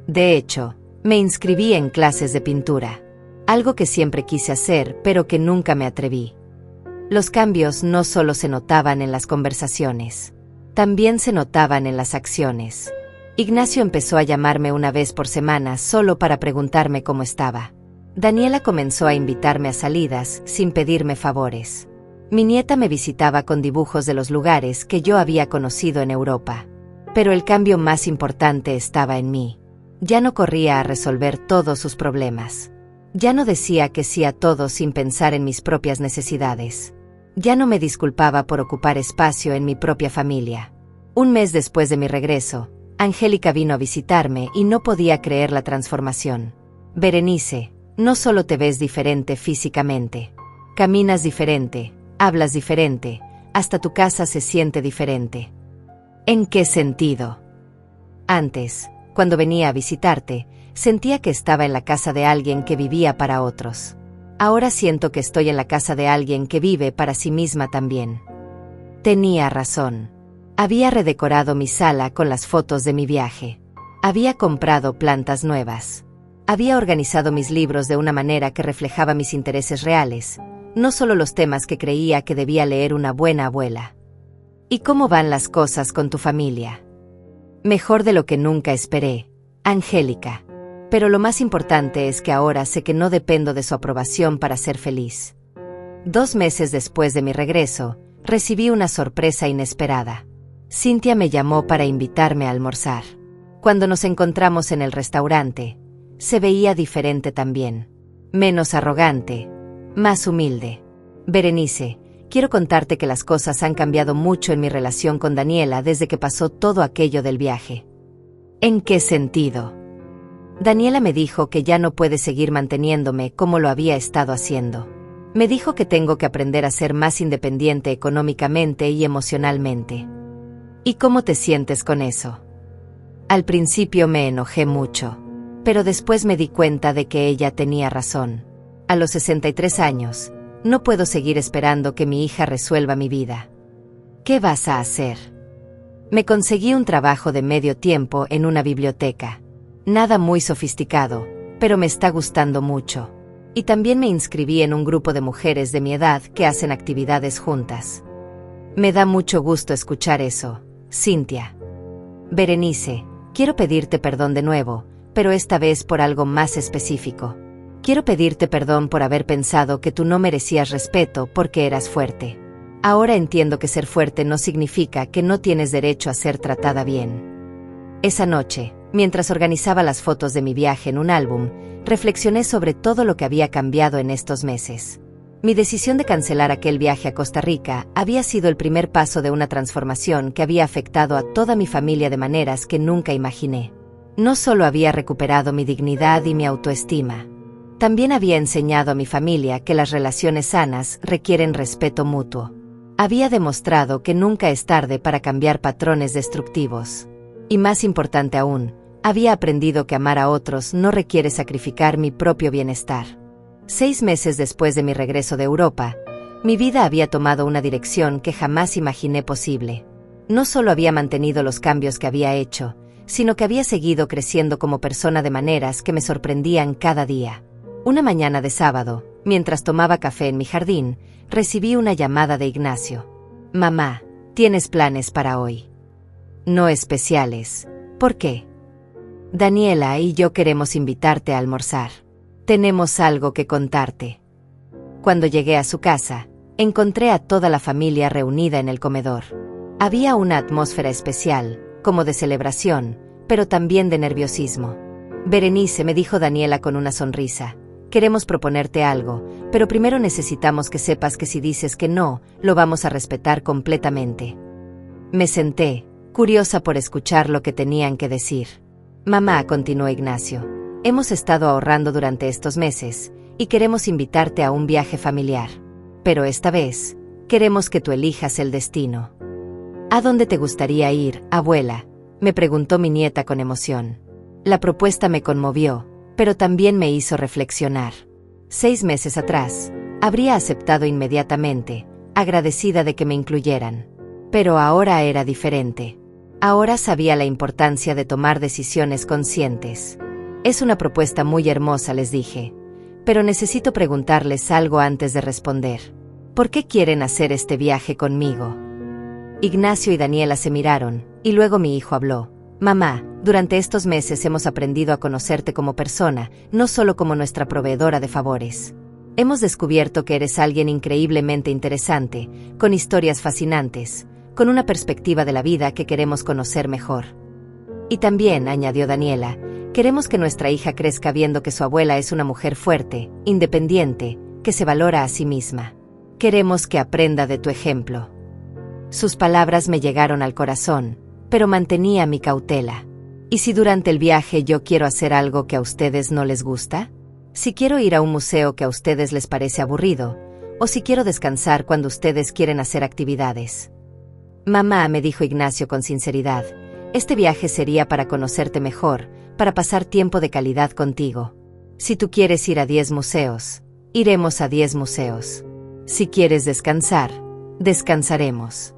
De hecho, me inscribí en clases de pintura, algo que siempre quise hacer pero que nunca me atreví. Los cambios no solo se notaban en las conversaciones, también se notaban en las acciones. Ignacio empezó a llamarme una vez por semana solo para preguntarme cómo estaba. Daniela comenzó a invitarme a salidas sin pedirme favores. Mi nieta me visitaba con dibujos de los lugares que yo había conocido en Europa. Pero el cambio más importante estaba en mí. Ya no corría a resolver todos sus problemas. Ya no decía que sí a todo sin pensar en mis propias necesidades. Ya no me disculpaba por ocupar espacio en mi propia familia. Un mes después de mi regreso, Angélica vino a visitarme y no podía creer la transformación. Berenice, no solo te ves diferente físicamente. Caminas diferente. Hablas diferente, hasta tu casa se siente diferente. ¿En qué sentido? Antes, cuando venía a visitarte, sentía que estaba en la casa de alguien que vivía para otros. Ahora siento que estoy en la casa de alguien que vive para sí misma también. Tenía razón. Había redecorado mi sala con las fotos de mi viaje. Había comprado plantas nuevas. Había organizado mis libros de una manera que reflejaba mis intereses reales. No solo los temas que creía que debía leer una buena abuela. ¿Y cómo van las cosas con tu familia? Mejor de lo que nunca esperé, Angélica. Pero lo más importante es que ahora sé que no dependo de su aprobación para ser feliz. 2 meses después de mi regreso, recibí una sorpresa inesperada. Cynthia me llamó para invitarme a almorzar. Cuando nos encontramos en el restaurante, se veía diferente también. Menos arrogante. Más humilde. Berenice, quiero contarte que las cosas han cambiado mucho en mi relación con Daniela desde que pasó todo aquello del viaje. ¿En qué sentido? Daniela me dijo que ya no puede seguir manteniéndome como lo había estado haciendo. Me dijo que tengo que aprender a ser más independiente económicamente y emocionalmente. ¿Y cómo te sientes con eso? Al principio me enojé mucho, pero después me di cuenta de que ella tenía razón. A los 63 años, no puedo seguir esperando que mi hija resuelva mi vida. ¿Qué vas a hacer? Me conseguí un trabajo de medio tiempo en una biblioteca. Nada muy sofisticado, pero me está gustando mucho. Y también me inscribí en un grupo de mujeres de mi edad que hacen actividades juntas. Me da mucho gusto escuchar eso, Cynthia. Berenice, quiero pedirte perdón de nuevo, pero esta vez por algo más específico. Quiero pedirte perdón por haber pensado que tú no merecías respeto porque eras fuerte. Ahora entiendo que ser fuerte no significa que no tienes derecho a ser tratada bien. Esa noche, mientras organizaba las fotos de mi viaje en un álbum, reflexioné sobre todo lo que había cambiado en estos meses. Mi decisión de cancelar aquel viaje a Costa Rica había sido el primer paso de una transformación que había afectado a toda mi familia de maneras que nunca imaginé. No solo había recuperado mi dignidad y mi autoestima, también había enseñado a mi familia que las relaciones sanas requieren respeto mutuo. Había demostrado que nunca es tarde para cambiar patrones destructivos. Y más importante aún, había aprendido que amar a otros no requiere sacrificar mi propio bienestar. 6 meses después de mi regreso de Europa, mi vida había tomado una dirección que jamás imaginé posible. No solo había mantenido los cambios que había hecho, sino que había seguido creciendo como persona de maneras que me sorprendían cada día. Una mañana de sábado, mientras tomaba café en mi jardín, recibí una llamada de Ignacio. «Mamá, ¿tienes planes para hoy?» «No especiales. ¿Por qué?» «Daniela y yo queremos invitarte a almorzar. Tenemos algo que contarte». Cuando llegué a su casa, encontré a toda la familia reunida en el comedor. Había una atmósfera especial, como de celebración, pero también de nerviosismo. «Berenice», me dijo Daniela con una sonrisa, «queremos proponerte algo, pero primero necesitamos que sepas que si dices que no, lo vamos a respetar completamente». Me senté, curiosa por escuchar lo que tenían que decir. «Mamá», continuó Ignacio, «hemos estado ahorrando durante estos meses, y queremos invitarte a un viaje familiar. Pero esta vez, queremos que tú elijas el destino». «¿A dónde te gustaría ir, abuela?», me preguntó mi nieta con emoción. La propuesta me conmovió, pero también me hizo reflexionar. 6 meses atrás, habría aceptado inmediatamente, agradecida de que me incluyeran. Pero ahora era diferente. Ahora sabía la importancia de tomar decisiones conscientes. «Es una propuesta muy hermosa», les dije, «pero necesito preguntarles algo antes de responder. ¿Por qué quieren hacer este viaje conmigo?» Ignacio y Daniela se miraron, y luego mi hijo habló. «Mamá, durante estos meses hemos aprendido a conocerte como persona, no solo como nuestra proveedora de favores. Hemos descubierto que eres alguien increíblemente interesante, con historias fascinantes, con una perspectiva de la vida que queremos conocer mejor. Y también», añadió Daniela, «queremos que nuestra hija crezca viendo que su abuela es una mujer fuerte, independiente, que se valora a sí misma. Queremos que aprenda de tu ejemplo». Sus palabras me llegaron al corazón, pero mantenía mi cautela. ¿Y si durante el viaje yo quiero hacer algo que a ustedes no les gusta? Si quiero ir a un museo que a ustedes les parece aburrido, o si quiero descansar cuando ustedes quieren hacer actividades. «Mamá», me dijo Ignacio con sinceridad, «este viaje sería para conocerte mejor, para pasar tiempo de calidad contigo. Si tú quieres ir a 10 museos, iremos a 10 museos. Si quieres descansar, descansaremos».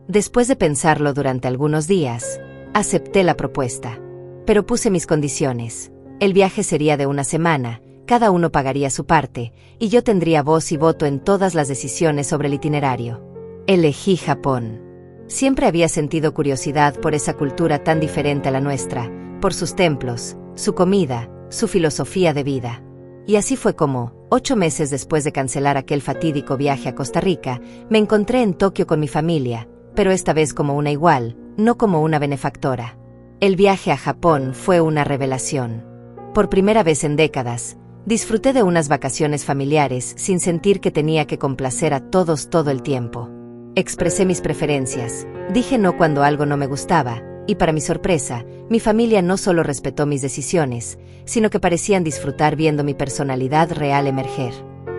Después de pensarlo durante algunos días, acepté la propuesta. Pero puse mis condiciones. El viaje sería de 1 semana, cada uno pagaría su parte, y yo tendría voz y voto en todas las decisiones sobre el itinerario. Elegí Japón. Siempre había sentido curiosidad por esa cultura tan diferente a la nuestra, por sus templos, su comida, su filosofía de vida. Y así fue como, 8 meses después de cancelar aquel fatídico viaje a Costa Rica, me encontré en Tokio con mi familia, pero esta vez como una igual, no como una benefactora. El viaje a Japón fue una revelación. Por primera vez en décadas, disfruté de unas vacaciones familiares sin sentir que tenía que complacer a todos todo el tiempo. Expresé mis preferencias, dije no cuando algo no me gustaba, y para mi sorpresa, mi familia no solo respetó mis decisiones, sino que parecían disfrutar viendo mi personalidad real emerger.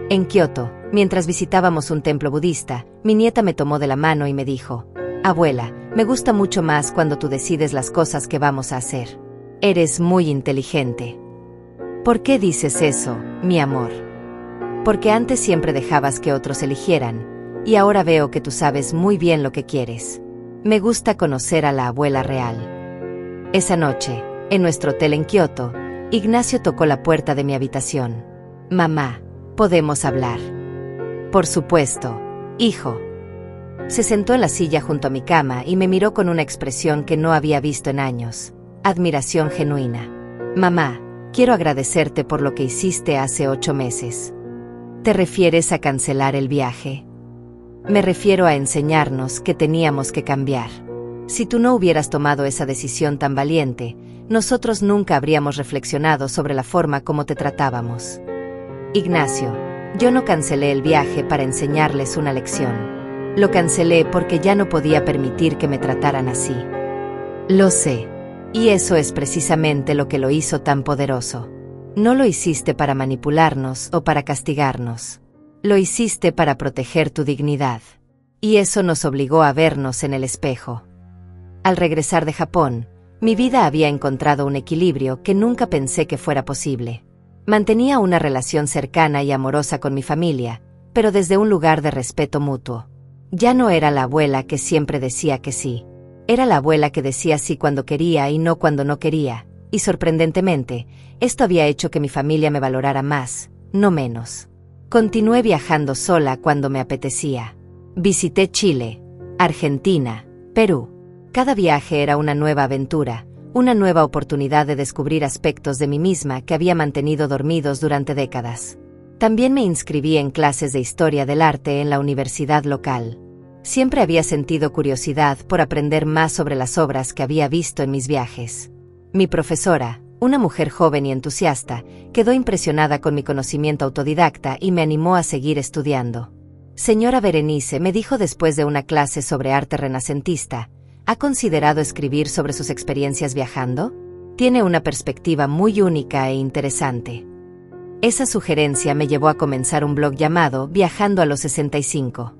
En Kioto, mientras visitábamos un templo budista, mi nieta me tomó de la mano y me dijo: «Abuela, me gusta mucho más cuando tú decides las cosas que vamos a hacer. Eres muy inteligente». «¿Por qué dices eso, mi amor?» «Porque antes siempre dejabas que otros eligieran, y ahora veo que tú sabes muy bien lo que quieres. Me gusta conocer a la abuela real». Esa noche, en nuestro hotel en Kioto, Ignacio tocó la puerta de mi habitación. «Mamá, ¿podemos hablar?» «Por supuesto, hijo». Se sentó en la silla junto a mi cama y me miró con una expresión que no había visto en años, admiración genuina. «Mamá, quiero agradecerte por lo que hiciste hace 8 meses. ¿Te refieres a cancelar el viaje?» «Me refiero a enseñarnos que teníamos que cambiar. Si tú no hubieras tomado esa decisión tan valiente, nosotros nunca habríamos reflexionado sobre la forma como te tratábamos. Ignacio, yo no cancelé el viaje para enseñarles una lección. Lo cancelé porque ya no podía permitir que me trataran así. Lo sé. Y eso es precisamente lo que lo hizo tan poderoso. No lo hiciste para manipularnos o para castigarnos. Lo hiciste para proteger tu dignidad. Y eso nos obligó a vernos en el espejo». Al regresar de Japón, Mi vida había encontrado un equilibrio que nunca pensé que fuera posible. Mantenía una relación cercana y amorosa con mi familia, pero desde un lugar de respeto mutuo. Ya no era la abuela que siempre decía que sí. Era la abuela que decía sí cuando quería y no cuando no quería, y sorprendentemente, esto había hecho que mi familia me valorara más, no menos. Continué viajando sola cuando me apetecía. Visité Chile, Argentina, Perú. Cada viaje era una nueva aventura, una nueva oportunidad de descubrir aspectos de mí misma que había mantenido dormidos durante décadas. También me inscribí en clases de historia del arte en la universidad local. Siempre había sentido curiosidad por aprender más sobre las obras que había visto en mis viajes. Mi profesora, una mujer joven y entusiasta, quedó impresionada con mi conocimiento autodidacta y me animó a seguir estudiando. Señora Berenice, me dijo después de una clase sobre arte renacentista, ¿ha considerado escribir sobre sus experiencias viajando? Tiene una perspectiva muy única e interesante. Esa sugerencia me llevó a comenzar un blog llamado Viajando a los 65.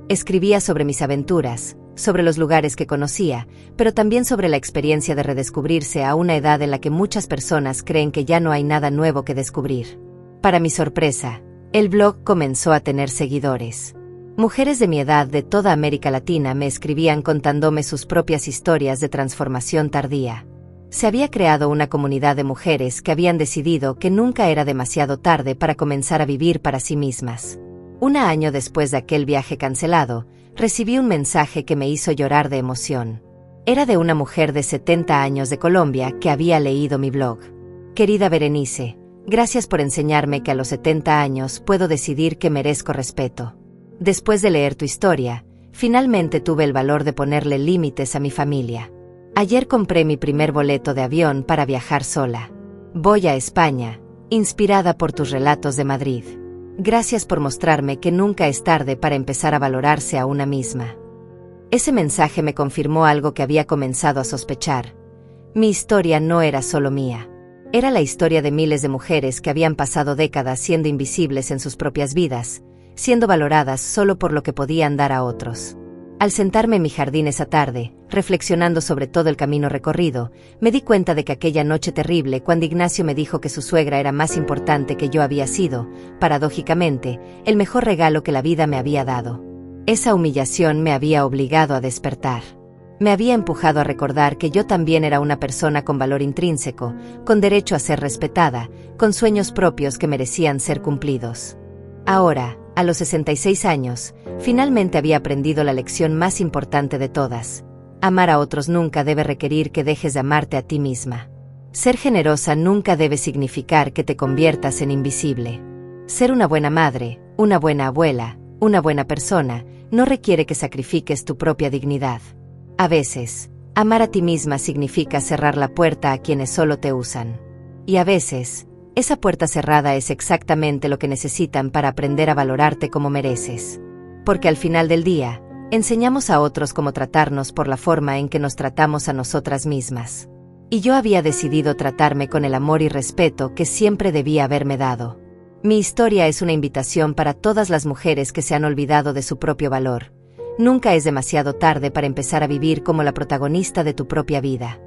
Escribía sobre mis aventuras, sobre los lugares que conocía, pero también sobre la experiencia de redescubrirse a una edad en la que muchas personas creen que ya no hay nada nuevo que descubrir. Para mi sorpresa, el blog comenzó a tener seguidores. Mujeres de mi edad de toda América Latina me escribían contándome sus propias historias de transformación tardía. Se había creado una comunidad de mujeres que habían decidido que nunca era demasiado tarde para comenzar a vivir para sí mismas. Un año después de aquel viaje cancelado, recibí un mensaje que me hizo llorar de emoción. Era de una mujer de 70 años de Colombia que había leído mi blog. Querida Berenice, gracias por enseñarme que a los 70 años puedo decidir que merezco respeto. Después de leer tu historia, finalmente tuve el valor de ponerle límites a mi familia. Ayer compré mi primer boleto de avión para viajar sola. Voy a España, inspirada por tus relatos de Madrid. Gracias por mostrarme que nunca es tarde para empezar a valorarse a una misma. Ese mensaje me confirmó algo que había comenzado a sospechar. Mi historia no era solo mía. Era la historia de miles de mujeres que habían pasado décadas siendo invisibles en sus propias vidas, siendo valoradas solo por lo que podían dar a otros. Al sentarme en mi jardín esa tarde, reflexionando sobre todo el camino recorrido, me di cuenta de que aquella noche terrible, cuando Ignacio me dijo que su suegra era más importante que yo, había sido, paradójicamente, el mejor regalo que la vida me había dado. Esa humillación me había obligado a despertar. Me había empujado a recordar que yo también era una persona con valor intrínseco, con derecho a ser respetada, con sueños propios que merecían ser cumplidos. Ahora, a los 66 años, finalmente había aprendido la lección más importante de todas. Amar a otros nunca debe requerir que dejes de amarte a ti misma. Ser generosa nunca debe significar que te conviertas en invisible. Ser una buena madre, una buena abuela, una buena persona, no requiere que sacrifiques tu propia dignidad. A veces, amar a ti misma significa cerrar la puerta a quienes solo te usan. Y a veces, esa puerta cerrada es exactamente lo que necesitan para aprender a valorarte como mereces. Porque al final del día, enseñamos a otros cómo tratarnos por la forma en que nos tratamos a nosotras mismas. Y yo había decidido tratarme con el amor y respeto que siempre debía haberme dado. Mi historia es una invitación para todas las mujeres que se han olvidado de su propio valor. Nunca es demasiado tarde para empezar a vivir como la protagonista de tu propia vida.